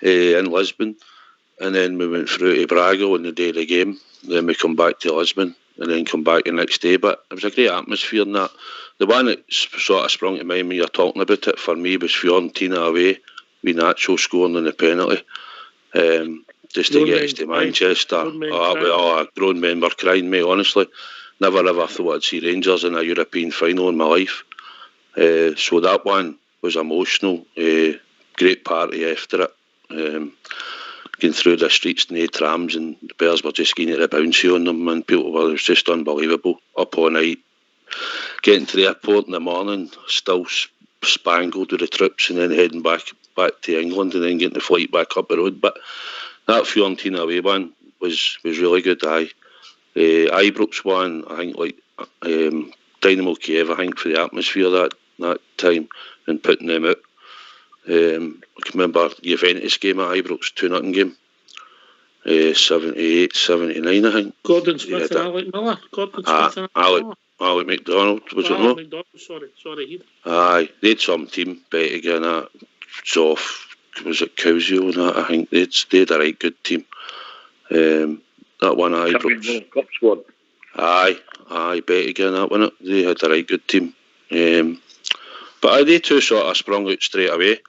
in Lisbon, and then we went through to Braga on the day of the game. Then we come back to Lisbon, and then come back the next day. But it was a great atmosphere and that. The one that sort of sprung to mind when you're talking about it for me was Fiorentina away, with Nacho scoring on the penalty. Just to get us to Manchester. Grown men were crying, mate, honestly. Never ever thought I'd see Rangers in a European final in my life. So that one was emotional. Great party after it. Going through the streets, no trams, and the Bears were just getting the bouncy on them, and it was just unbelievable. Up all night, getting to the airport in the morning, still spangled with the troops, and then heading back to England, and then getting the flight back up the road. But that Fiorentina away one was really good. Ibrox one, I think, like Dynamo Kiev, I think, for the atmosphere that time and putting them out. I can remember Juventus game at Ibrox, 2-0 game, 78, 79, I think. Gordon Smith and Alec Miller. Alec McDonald, was it not? McDonald, sorry. Aye, they had some team bet again. Zoff, was it Cowsio and that? I think they had a right good team. That one Ibrox. Cup squad. Aye, bet again that one. They had a right good team. But they two sort of sprung out straight away.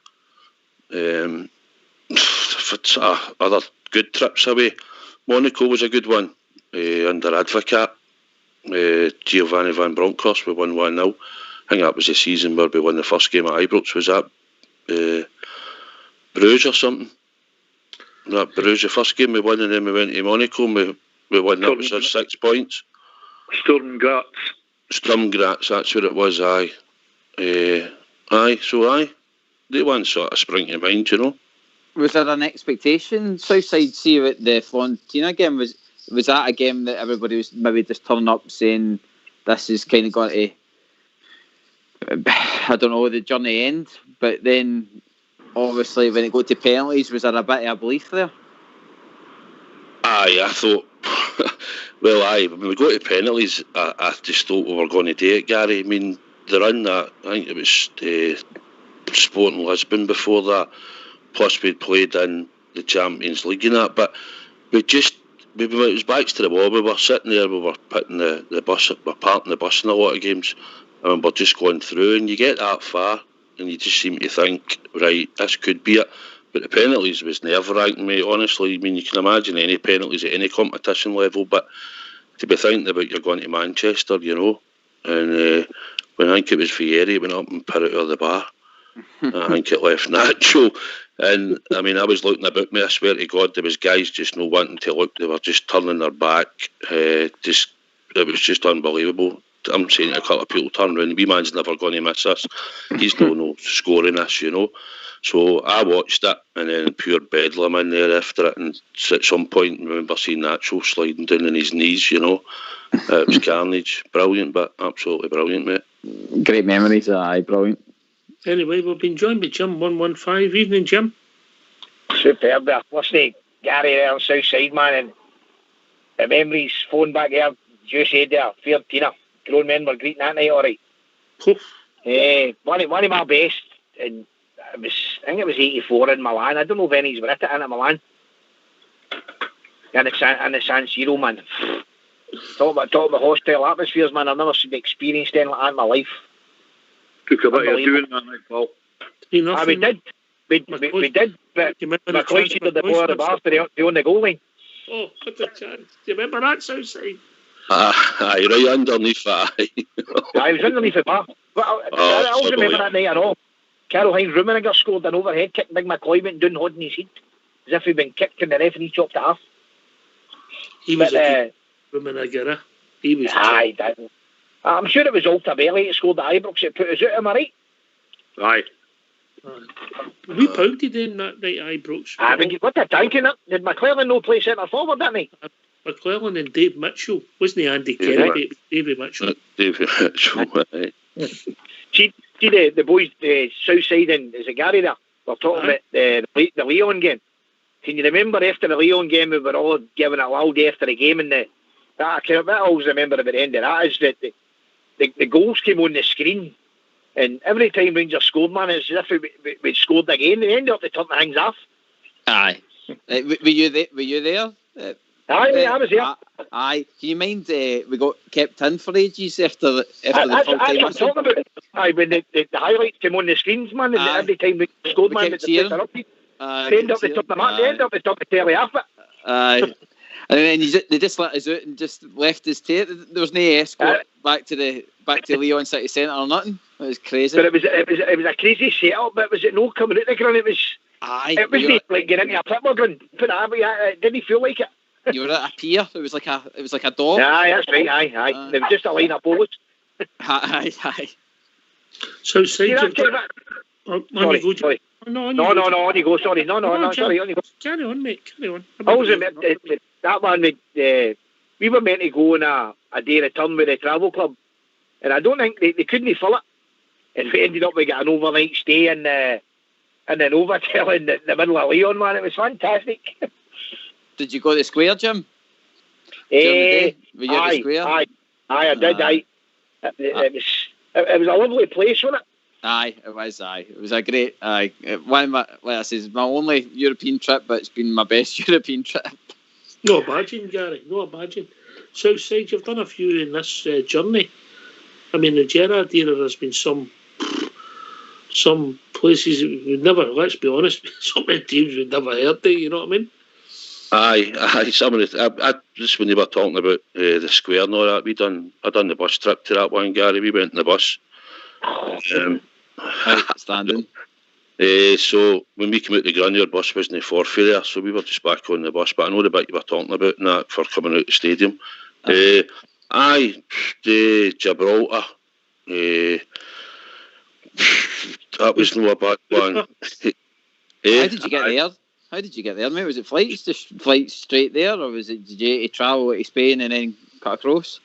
Other good trips away. Monaco was a good one under Advocat. Giovanni Van Bronckhorst, we won 1-0. I think that was the season where we won the first game at Ibrox. Was that Bruges or something? That Bruges, the first game we won, and then we went to Monaco and we won. That was our 6 points. Sturm Graz, that's what it was. Aye. They weren't sort of spring to mind, you know. Was there an expectation? Southside, see at the Fiorentina game, was that a game that everybody was maybe just turning up saying this is kind of going to, I don't know, the journey end? But then, obviously, when it got to penalties, was there a bit of a belief there? Aye, I thought, when we got to penalties, I just thought we were going to do it, Gary. I mean, the run that, I think it was Sporting Lisbon before that, plus we'd played in the Champions League and that, but it was backs to the wall. We were sitting there, we were putting the bus, we're parking the bus in a lot of games, and we're just going through, and you get that far, and you just seem to think, right, this could be it. But the penalties was nerve-wracking, mate, honestly. I mean, you can imagine any penalties at any competition level, but to be thinking about you're going to Manchester, you know, and when I think it was Vieri went up and put it out of the bar, I think it left Nacho. And I mean, I was looking about me, I swear to God, there was guys just no wanting to look, they were just turning their back. It was just unbelievable. I'm saying a couple of people turn around, wee man's never going to miss us. He's no scoring this, you know. So I watched it, and then pure bedlam in there after it, and at some point I remember seeing Nacho sliding down on his knees, you know. It was carnage. Brilliant, but absolutely brilliant, mate. Great memories, aye, brilliant. Anyway, we've been joined by Jim 115. Evening, Jim. Superb there. Listening to Gary there on Southside, man, and the memories phone back there, you said there, Fiorentina. Grown men were greeting that night, alright. One of my best, and I think it was 84 in Milan. I don't know if any's were at it in Milan. In the San Siro, man. Talk about hostile atmospheres, man. I've never experienced anything like that in my life. Took a bit of doing that night, Paul. We did, but McCoy said the ball at the bar to the on the goal line. Oh, what a chance. Do you remember that, Southside? Aye, right underneath that. I was underneath the bar. But I always remember that night at all. Caroline Rummenigge scored an overhead kick. Big McCoy went down holding his head as if he'd been kicked, and the referee chopped it off. He was a Rummenigge. He was. Aye, I'm sure it was Altabelli that scored the Ibrox that put us out, am I right? Aye. We pounded in that night, Ibrox. What a tank in it. Did McClellan no play centre forward, didn't he? McClellan and Dave Mitchell. Wasn't he Andy Kerry? It was David Mitchell. David Mitchell, right. See the boys, the Southside and is it Gary there? We're talking about the Leon game. Can you remember after the Leon game we were all giving it loud after the game, and that I always remember about the end of that is that the goals came on the screen, and every time Rangers scored, man, it's as if we scored again. They ended up to turn things off. Aye. Were you there? Aye, I was there. Aye. Do you mind we got kept in for ages after the full time? That's what I'm talking about. Aye, when the highlights came on the screens, man, and every time we scored, man, they ended up to turn them off. They ended up to turn the telly off it. Aye. And then they just let us out and just left us to it. There was no escort back to Leon City Centre or nothing. It was crazy. But it was a crazy setup. But was it no coming out the ground? It was like getting into a football ground. It didn't feel like it. You were at a pier. It was like a dog. Aye, that's right. Aye. There was just a line of bullets. Aye. So say sorry. No, on you go. Sorry. No, sorry, on you go. Carry on, mate. Carry on. I was that man, we were meant to go on a day return with the travel club, and I don't think they couldn't fill it, and we ended up with an overnight stay in an hotel in the middle of Leon, man. It was fantastic. Did you go to the square, Jim? Were you at the square? Aye, I did. It was a lovely place, wasn't it? Aye, it was. It was a great. One of my, like I says, my only European trip, but it's been my best European trip. No imagine, Gary. No imagine. Southside, you've done a few in this journey. I mean, the Gerrard era, there's been some places we've never. Let's be honest, some of the teams we've never heard of. You know what I mean? Aye. Some of the just when they were talking about the square and all that, I done the bus trip to that one, Gary. We went in the bus. Standing. So when we came out the Grunier, bus wasn't far for there, so we were just back on the bus. But I know the bit you were talking about and that for coming out the stadium. The Gibraltar. That was no a bad one. How did you get there? How did you get there, mate? Was it flights? Just flights straight there, or was it did you travel to Spain and then cut across?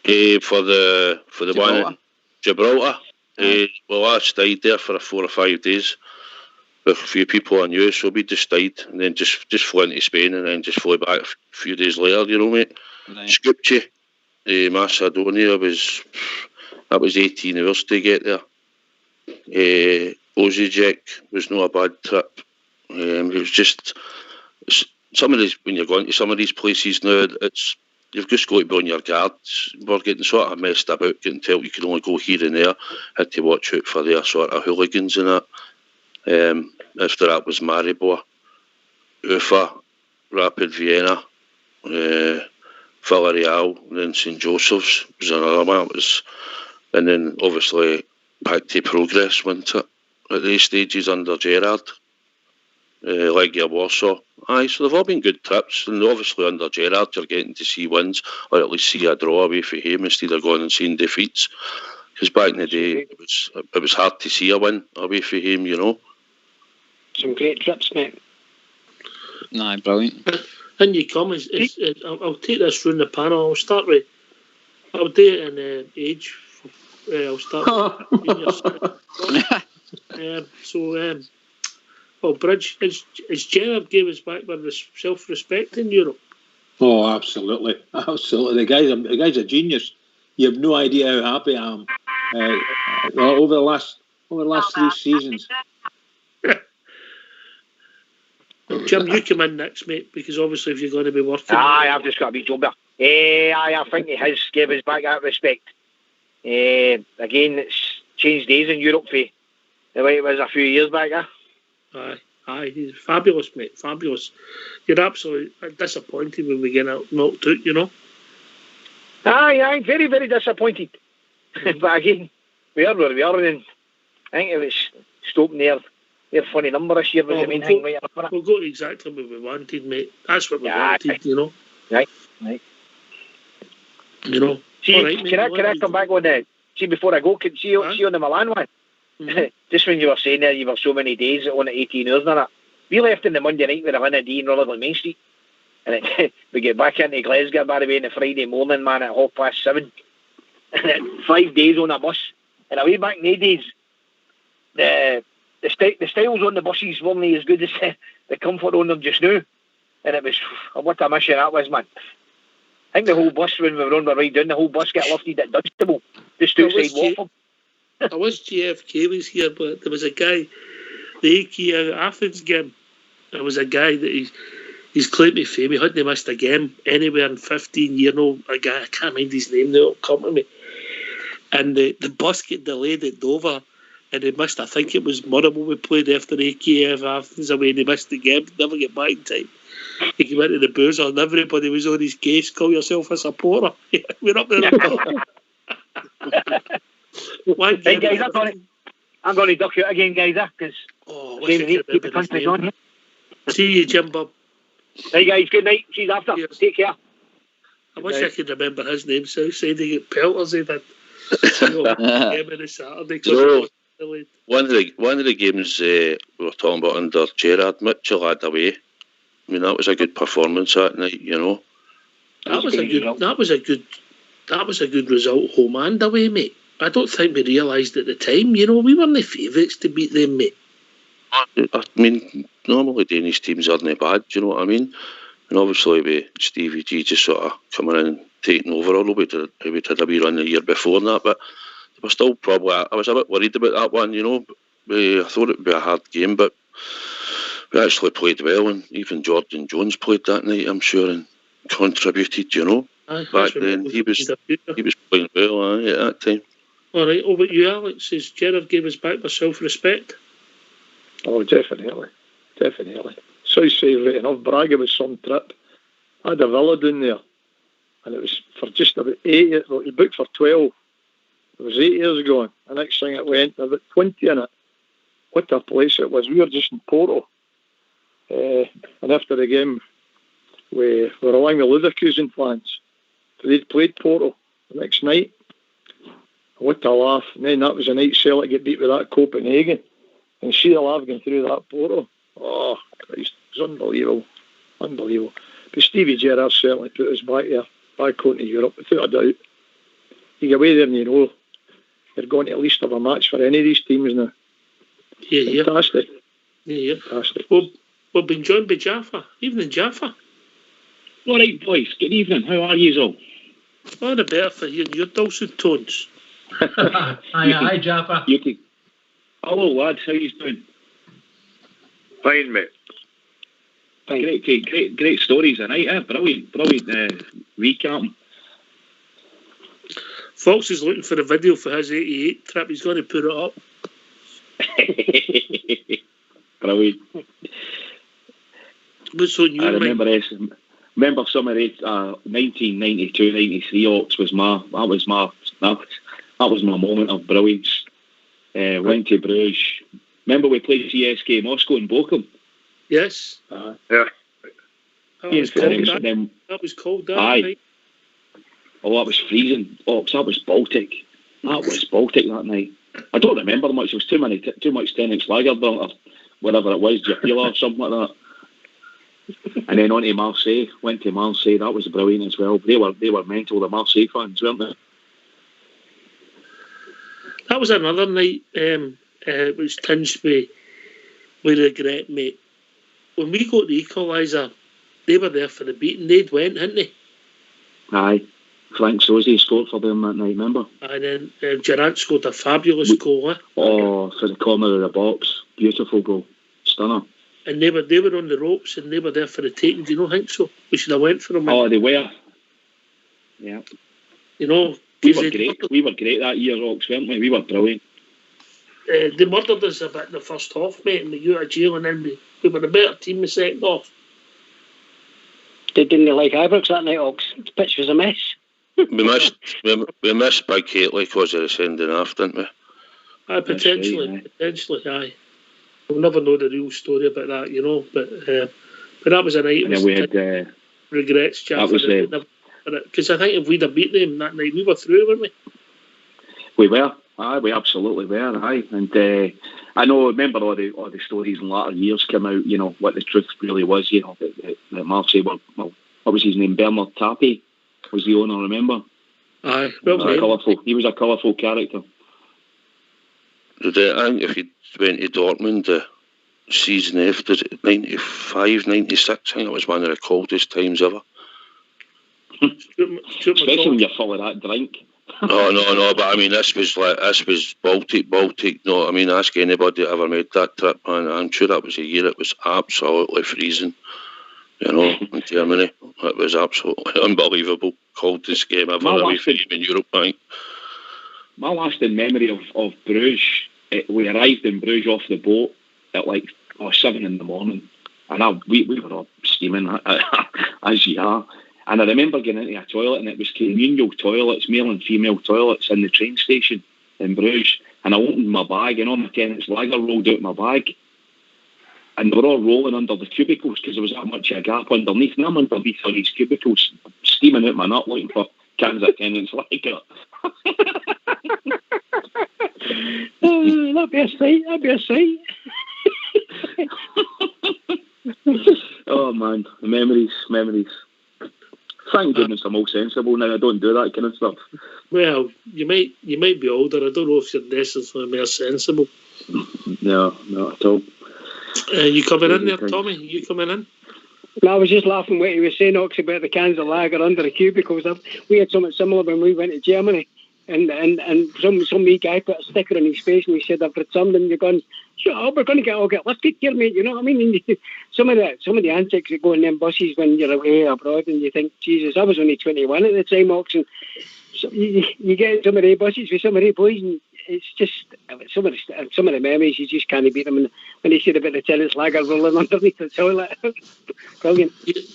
For the one in Gibraltar. Well, I stayed there for 4 or 5 days with a few people I knew, so we just stayed and then just flew into Spain and then just flew back a few days later, you know, mate. Right. Skopje, Macedonia that was 18 hours to get there. Osijek was not a bad trip. It was just some of these, when you're going to some of these places now, you've just got to be on your guard. We're getting sort of messed about, getting told you can only go here and there. Had to watch out for their sort of hooligans and that. After that was Maribor, Ufa, Rapid Vienna, Villarreal, and then St Joseph's was another one. And then obviously back to Progress, wasn't it? At these stages under Gerrard. Legia Warsaw. Aye, so they've all been good trips, and obviously under Gerrard you're getting to see wins, or at least see a draw away from him instead of going and seeing defeats. Because back in the day it was hard to see a win away from him, you know. Some great trips, mate. Nah, brilliant. And you come, I'll take this round the panel. I'll start with, I'll do it in age. I'll start with well, Bridge, is Gerrard gave us back with self-respect in Europe? Oh, absolutely. The guy's a genius. You have no idea how happy I am. Over the last 3 seasons. Jim, you come in next, mate, because obviously if you're going to be working... I've just got to be job there. I think he has gave us back that respect. Again, it's changed days in Europe for the way it was a few years back. Aye, he's fabulous, mate, fabulous. You're absolutely disappointed when we get knocked out, you know? Aye, very, very disappointed. But again, we are where we are, and I think it was stopping their funny number this year was the main thing. We'll go exactly what we wanted, mate. That's what we wanted, you know? Right. You know? See, right, can I come back on the... See, before I go, see on the Milan one? Mm-hmm. Just when you were saying there, you were so many days on at 18 hours and that. We left on the Monday night with a win at Dean Rutherglen Main Street. And we get back into Glasgow, by the way, on the Friday morning, man, at 7:30. And then 5 days on a bus. And away back in the days, the styles on the buses weren't as good as the comfort on them just now. And it was, what a mission that was, man. I think the whole bus, when we were on the ride down, the whole bus got lifted at Dunstable, just outside Watford. I wish JFK was here, but there was a guy, the AK Athens game, there was a guy that he's claimed to fame. He hadn't missed a game anywhere in 15 years. No, a guy, I can't mind his name now, it'll come to me. And the bus get delayed at Dover, and he missed, I think it was Murrable we played after AKF Athens away, and he missed the game, never get back in time. He came into the boozer and everybody was on his case, call yourself a supporter. We're up there. Hey guys, I'm going to duck out again, guys, because keep the country's on here. See you, Jim Bob. Hey guys, good night. See you after. Yes. Take care. I wish I could remember his name. Southside, he get pelters. He did. Saturday. One of the games we were talking about under Gerrard, Mitchell had away. I mean, that was a good performance that night, you know. That was a good result, home and away, mate. I don't think we realised at the time, you know, we weren't the favourites to beat them, mate. I mean, normally Danish teams aren't bad, do you know what I mean? And obviously with Stevie G just sort of coming in and taking over a little bit, we had a wee run the year before and that, but we're still probably. I was a bit worried about that one, you know. I thought it would be a hard game, but we actually played well, and even Jordan Jones played that night, I'm sure, and contributed, you know. Back then, he was playing well at that time. All right, over to you, Alex. Is Gerrard gave us back with self-respect? Oh, definitely. South side right enough. Braga was some trip. I had a villa down there, and it was for just about 8 years. Well, he booked for 12. It was 8 years ago. The next thing it went, about 20 in it. What a place it was. We were just in Porto. And after the game, we were along the Leverkusen fans. They'd played Porto the next night. What a laugh. And then that was a night Celtic get beat with that Copenhagen. And see the laugh going through that Porto. Oh, Christ. It was unbelievable. But Stevie Gerrard certainly put us back there, back on to Europe, without a doubt. You get away there and you know you're going to at least have a match for any of these teams now. Yeah. Fantastic. Yeah. Fantastic. Well, we've been joined by Jaffa. Evening, Jaffa. All right, boys. Good evening. How are you all? Oh, the better for hearing your dulcet tones. Hi, Jaffa. Hello, lads. How you doing? Fine, mate. Great stories tonight. Brilliant recap. Fox is looking for a video for his 88 trip. He's going to put it up. Brilliant. What's on your mind? Remember some of the 1992-93 Ox was my moment of brilliance. Went to Bruges. Remember we played CSK Moscow in Bochum? Yes. Yeah. That was cold. Aye. Night. Oh, that was freezing. Oh, that was Baltic. That night. I don't remember much. It was too much 10x lager or whatever it was, Japila or something like that. And then on to Marseille. Went to Marseille. That was brilliant as well. They were mental, the Marseille fans, weren't they? That was another night which tinged me with regret, mate. When we got the equaliser, they were there for the beating. They'd went, hadn't they? Aye. Frank Sosie scored for them that night, remember? And then Gerrard scored a fabulous goal. Oh, for the corner of the box. Beautiful goal. Stunner. And they were on the ropes and they were there for the taking. Do you not think so? We should have went for them. Oh, they were. Yeah. You know, we were great that year, Ox, weren't we? We were brilliant. They murdered us a bit in the first half, mate, and we got out of jail, and then we were a better team in the second half. They didn't like Ibrox that night, Ox. The pitch was a mess. We missed Big Gately because of the sending off, didn't we? Potentially, aye. We'll never know the real story about that, you know. But that was a night. And then we had regrets, Jack. Because I think if we'd have beat them that night, we were through, weren't we? We were. Aye, we absolutely were. Aye, and I know. Remember all the stories in latter years came out. You know what the truth really was. You know that Marseille were. Well, what was his name? Bernard Tapie was the owner. Remember? Aye, he was a colourful character. I think if you went to Dortmund the season after 95, 96, I think it was one of the coldest times ever. Especially when you're full of that drink. No, but I mean, this was Baltic. No, I mean, ask anybody that ever made that trip, man. I'm sure that was a year it was absolutely freezing. You know, in Germany, it was absolutely unbelievable. Coldest game ever away from in Europe, I think. My lasting memory of Bruges, we arrived in Bruges off the boat at 7 in the morning, and we were all steaming as you are. And I remember getting into a toilet, and it was communal toilets, male and female toilets, in the train station in Bruges. And I opened my bag, and all my 10x lager rolled out my bag. And they were all rolling under the cubicles because there was that much of a gap underneath. And I'm underneath all these cubicles, steaming out my nut, looking for cans of 10x lager. That'd be a sight. Oh, man. Memories. Thank goodness I'm all sensible now. I don't do that kind of stuff. Well, you might be older. I don't know if you're necessarily more sensible. No, not at all. You coming in there, Tommy? You coming in? No, I was just laughing what he was saying, Ox, about the cans of lager under the cubicles. We had something similar when we went to Germany. and some wee guy put a sticker on his face and he said, "I've returned," and you're going, "Shut up, we're going to all get lifted here, mate." You know what I mean? And some of the antics that go in them buses when you're away abroad, and you think, Jesus, I was only 21 at the time, Oxen. So you get some of the buses with some of the boys, and it's just some of the memories, you just can't beat them. And when they said about the tennis lager rolling underneath the toilet, brilliant.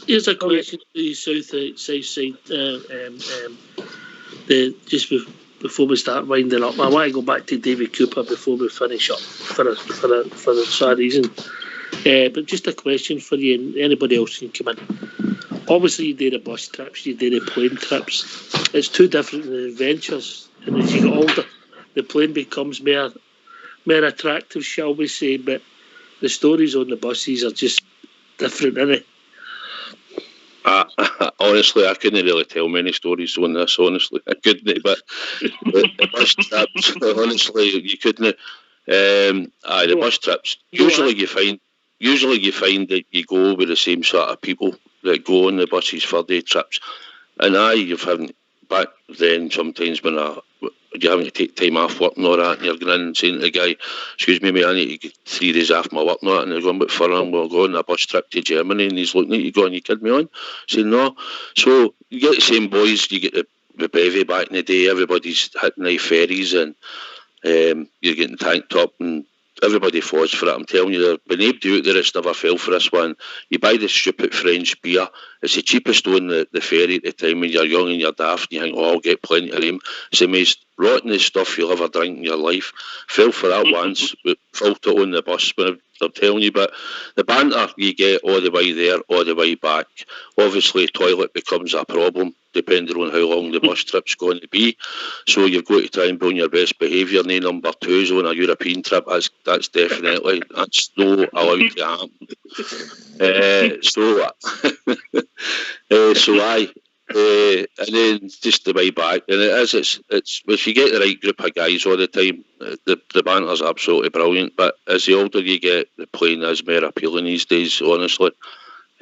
Here's a question to you, south side. Before we start winding up, I want to go back to Davey Cooper before we finish up for the sad reason. But just a question for you, and anybody else can come in. Obviously, you do the bus trips, you do the plane trips. It's two different adventures, and as you get older, the plane becomes more attractive, shall we say? But the stories on the buses are just different, isn't it? Honestly, I couldn't really tell many stories on this. Honestly, I couldn't. But the bus trips, honestly, you couldn't. The bus trips. Usually, you find that you go with the same sort of people that go on the buses for day trips. And you've had back then sometimes when you're having to take time off work and all that, and you're going in and saying to the guy, "Excuse me, mate, I need to get 3 days off my work and all that," and they're going, "But for him, we'll go on a bus trip to Germany," and he's looking at you going, "You kidding me on?" Saying, "No." So you get the same boys, you get the bevy back in the day, everybody's hitting the ferries, and you're getting tank top, and everybody falls for it. I'm telling you, there been able to out there that's never fell for this one. You buy this stupid French beer. It's the cheapest on the ferry at the time when you're young and you're daft and you think, "Oh, I'll get plenty of them." It's the most rottenest stuff you'll ever drink in your life. Fell for that once, felt it on the bus, but I'm telling you. But the banter you get all the way there, all the way back, obviously toilet becomes a problem depending on how long the bus trip's going to be. So you've got to try and be on your best behaviour. No number twos on a European trip. That's definitely, that's no allowed to happen. And then just the way back, and it's if you get the right group of guys all the time, the banter's absolutely brilliant. But as the older you get, the playing is more appealing these days. Honestly,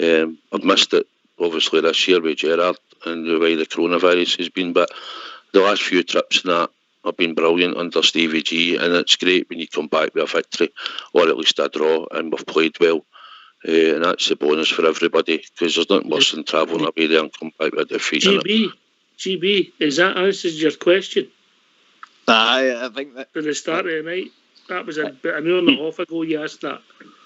I've missed it obviously this year with Gerrard and the way the coronavirus has been. But the last few trips and that have been brilliant under Stevie G, and it's great when you come back with a victory or at least a draw, and we've played well. And that's the bonus for everybody, because there's nothing worse than travelling away there and come back with a defeat. GB, is that answers your question? I think that... For the start of the night, that was about an hour and a half ago you asked that.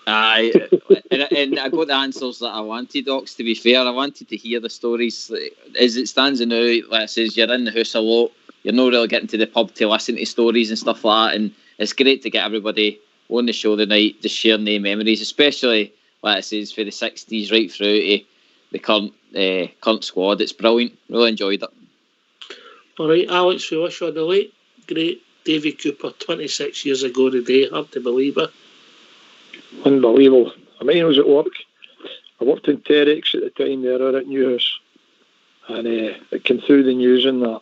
And I got the answers that I wanted, Ox, to be fair. I wanted to hear the stories. As it stands now, like I says, you're in the house a lot, you're not really getting to the pub to listen to stories and stuff like that, and it's great to get everybody on the show tonight to share their memories, especially, like I says, for the 60s right through to the current squad. It's brilliant. Really enjoyed it. All right, Alex, for us on the late, great Davey Cooper, 26 years ago today. Hard to believe it. Unbelievable. I mean, I was at work. I worked in Terex at the time there, or at Newhouse, and it came through the news and that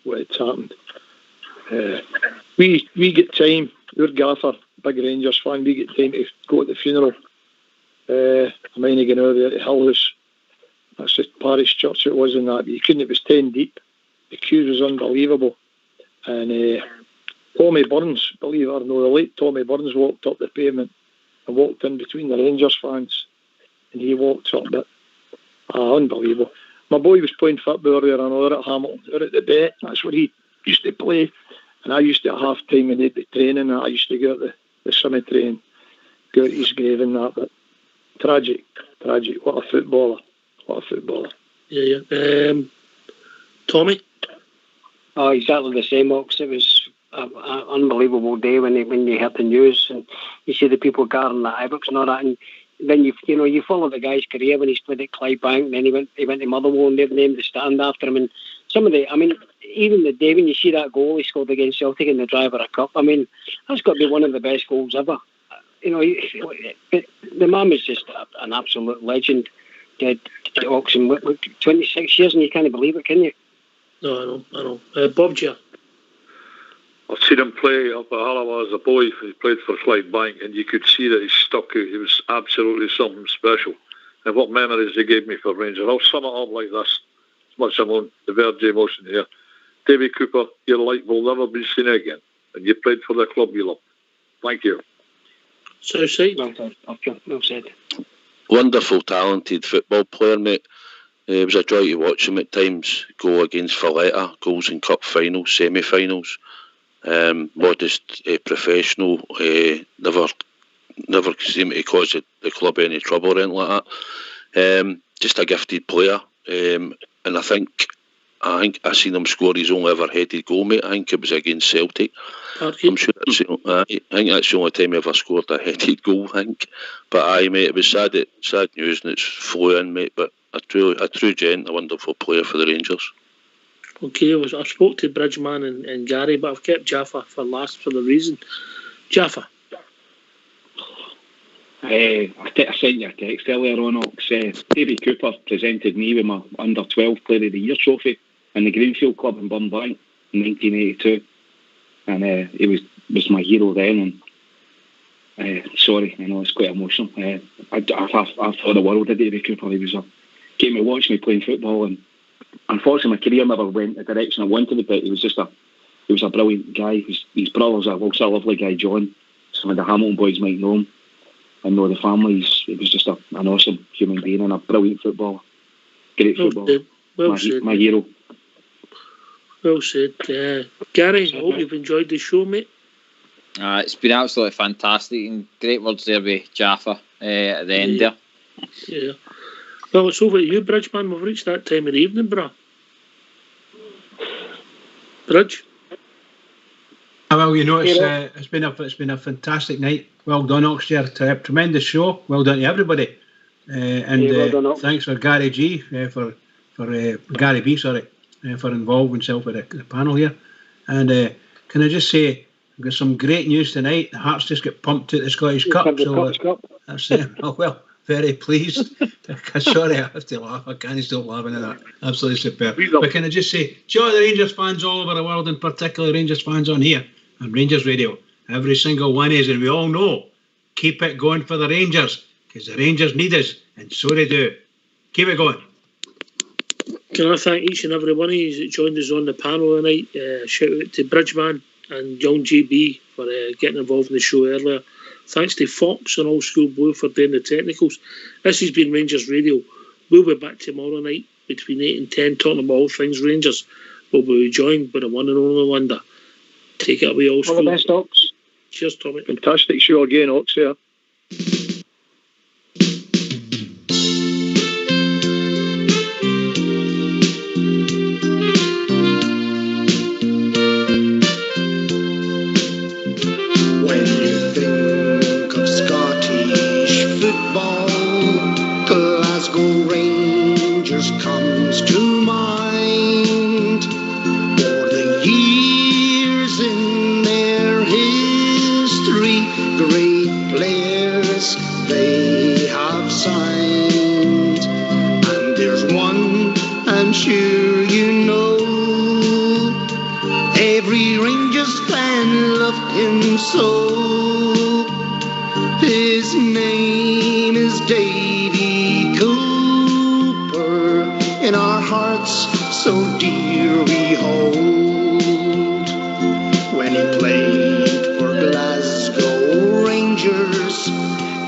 what had happened. We get time. We're gaffer, big Rangers fan. We get time to go to the funeral. I mean, again over there at Hill House. That's the parish church it was in that. But you couldn't. It was 10 deep. The queue was unbelievable. And Tommy Burns, believe it or not, the late Tommy Burns walked up the pavement and walked in between the Rangers fans, and he walked up it. Unbelievable. My boy was playing football there and over at Hamilton, or at the Bet. That's where he used to play. And I used to at half time when they'd be training, I used to go at the cemetery and go at his grave and that. But tragic. What a footballer. Yeah. Tommy? Oh, exactly the same, Ox. It was an unbelievable day when you heard the news and you see the people guarding the Ibrox and all that, and then you follow the guy's career when he's played at Clydebank, and then he went to Motherwell and they've named the stand after him, and even the day when you see that goal he scored against Celtic in the Driver Cup, I mean, that's got to be one of the best goals ever. The man was just an absolute legend. Dead Oxen, 26 years, and you can't believe it, can you? No, I know. Bob Gia. I've seen him play up at Halliwell as a boy. He played for Clydebank, and you could see that he stuck out. He was absolutely something special. And what memories he gave me for Rangers. I'll sum it up like this. As much as I'm on the verge of emotion here. Davey Cooper, your light will never be seen again. And you played for the club you love. Thank you. So say. Well said. Wonderful, talented football player, mate. It was a joy to watch him at times go against Valletta, goals in cup finals, semi-finals. Modest, professional, never seemed to cause the club any trouble or anything like that. Just a gifted player, and I think I seen him score his only ever headed goal, mate. I think it was against Celtic. I'm sure I think that's the only time he ever scored a headed goal, I think. But aye, mate, it was sad news and it's flew in, mate. But a true gent, a wonderful player for the Rangers. Okay, I spoke to Bridgeman and Gary, but I've kept Jaffa for last for the reason. Jaffa. I sent you a text earlier on, Ox. Davey Cooper presented me with my under-12 Player of the Year trophy in the Greenfield Club in Burnbank in 1982. And he was my hero then. And sorry, I know it's quite emotional. I thought the world of Davey Cooper. He was came to watch me playing football, and unfortunately my career never went the direction I wanted it, but he was a brilliant guy. His brother's also a lovely guy, John. Some of the Hamilton boys might know him. I know the family. He was just an awesome human being and a brilliant footballer. Great footballer. Well said. My hero. Well said. Gary, I hope you've enjoyed the show, mate. It's been absolutely fantastic, and great words there with Jaffa at the end there. Yeah. Well, it's over to you, Bridgeman. We've reached that time of the evening, bro. Bridge? Well, you know, it's been a fantastic night. Well done, Oxford. Tremendous show. Well done to everybody. Thanks for Gary G for Gary B. Sorry, for involving himself with the panel here. And can I just say, we've got some great news tonight. The Hearts just got pumped to the Scottish Cup. That's well, very pleased. Sorry, I have to laugh. I can't stop laughing at that. Absolutely superb. But can I just say, joy the Rangers fans all over the world, and particularly Rangers fans on here on Rangers Radio. Every single one is, and we all know, keep it going for the Rangers, because the Rangers need us, and so they do. Keep it going. Can I thank each and every one of you that joined us on the panel tonight? Shout out to Bridgeman and Young GB for getting involved in the show earlier. Thanks to Fox and Old School Blue for doing the technicals. This has been Rangers Radio. We'll be back tomorrow night between 8 and 10 talking about all things Rangers. We'll be joined by the one and only Linda. Take it away, Old School. All the best, Ox. Cheers, Tommy. Fantastic show again, Ox, here. When you think of Scottish football, Glasgow Rangers comes to mind. For the years in their history, great players they have signed. And there's one I'm sure you know, every Rangers fan loved him so. His name is Davey Cooper, in our hearts so dear we hold. When he played for Glasgow Rangers,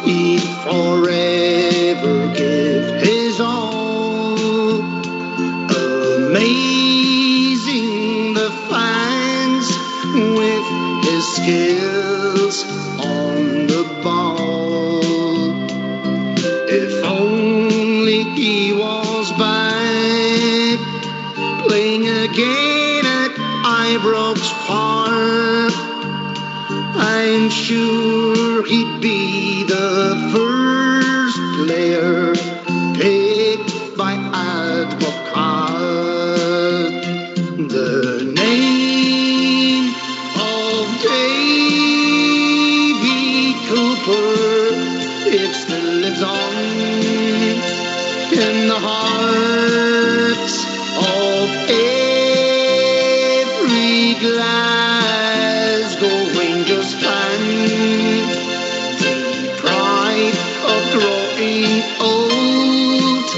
he'd forever give his all. Amazing the fans with his skills on the ball. If only he was back playing again at Ibrox Park, I'm sure he'd be the first player picked by Advocat. The name of Davey Cooper, it still lives on in the hearts of every Glasgow Rangers fan. The pride of growing old,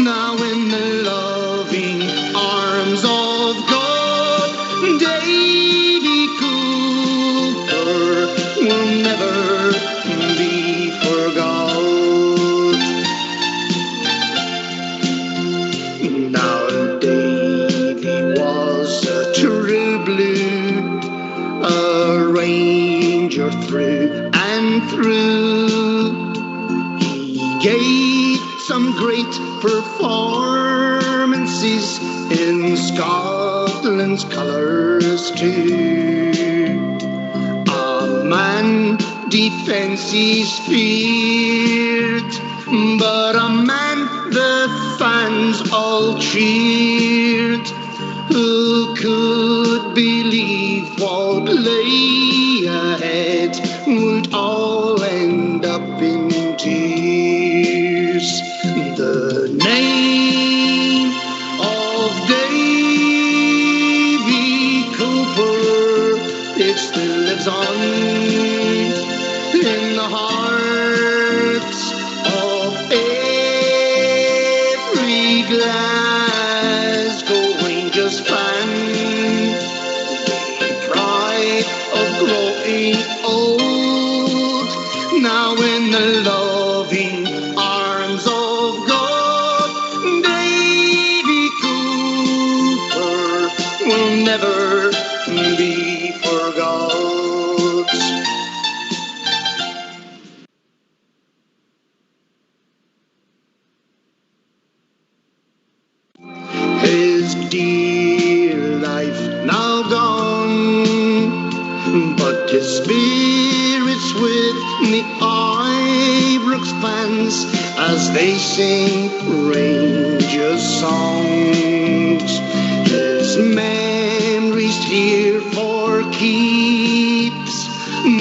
now in the loving arms of God. great performances in Scotland's colours too. A man defences feared, but a man the fans all cheered. Who could believe what lay ahead would all end up in tears? The name of Davey Cooper, it still lives on in the hearts of every Glasgow Rangers fan. The pride of growing old, now in the loving arms of God. Davey Cooper will never be forgot. His dear life now gone, but his spirit's with the Ibrox fans as they sing Rangers songs. His memory's here for keeps,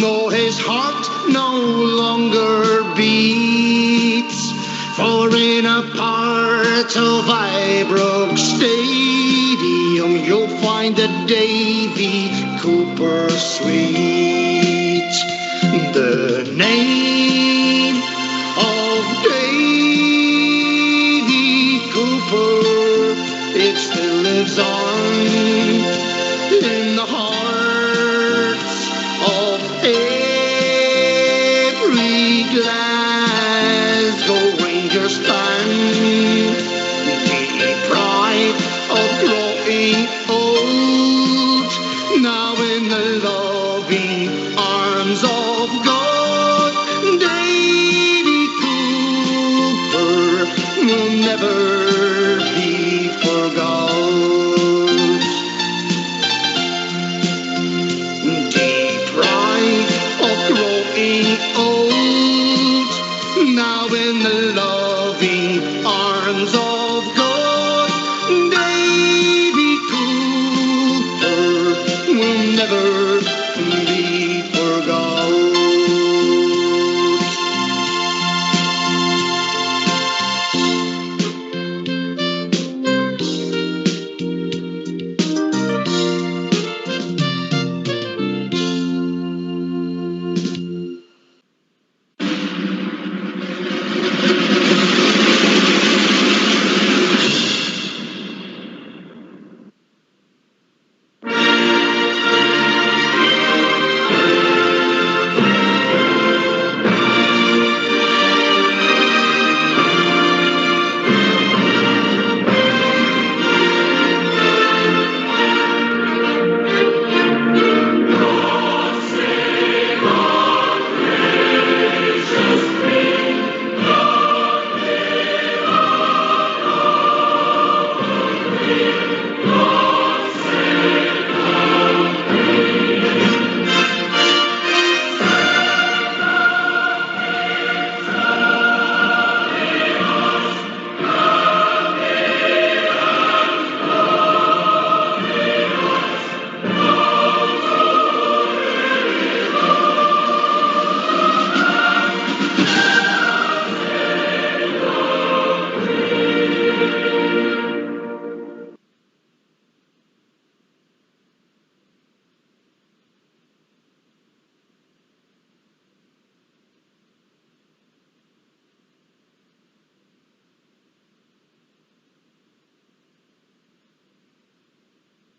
though his heart no longer beats. For in a part of Ibrox Stadium you'll find a Davey Cooper suite. The name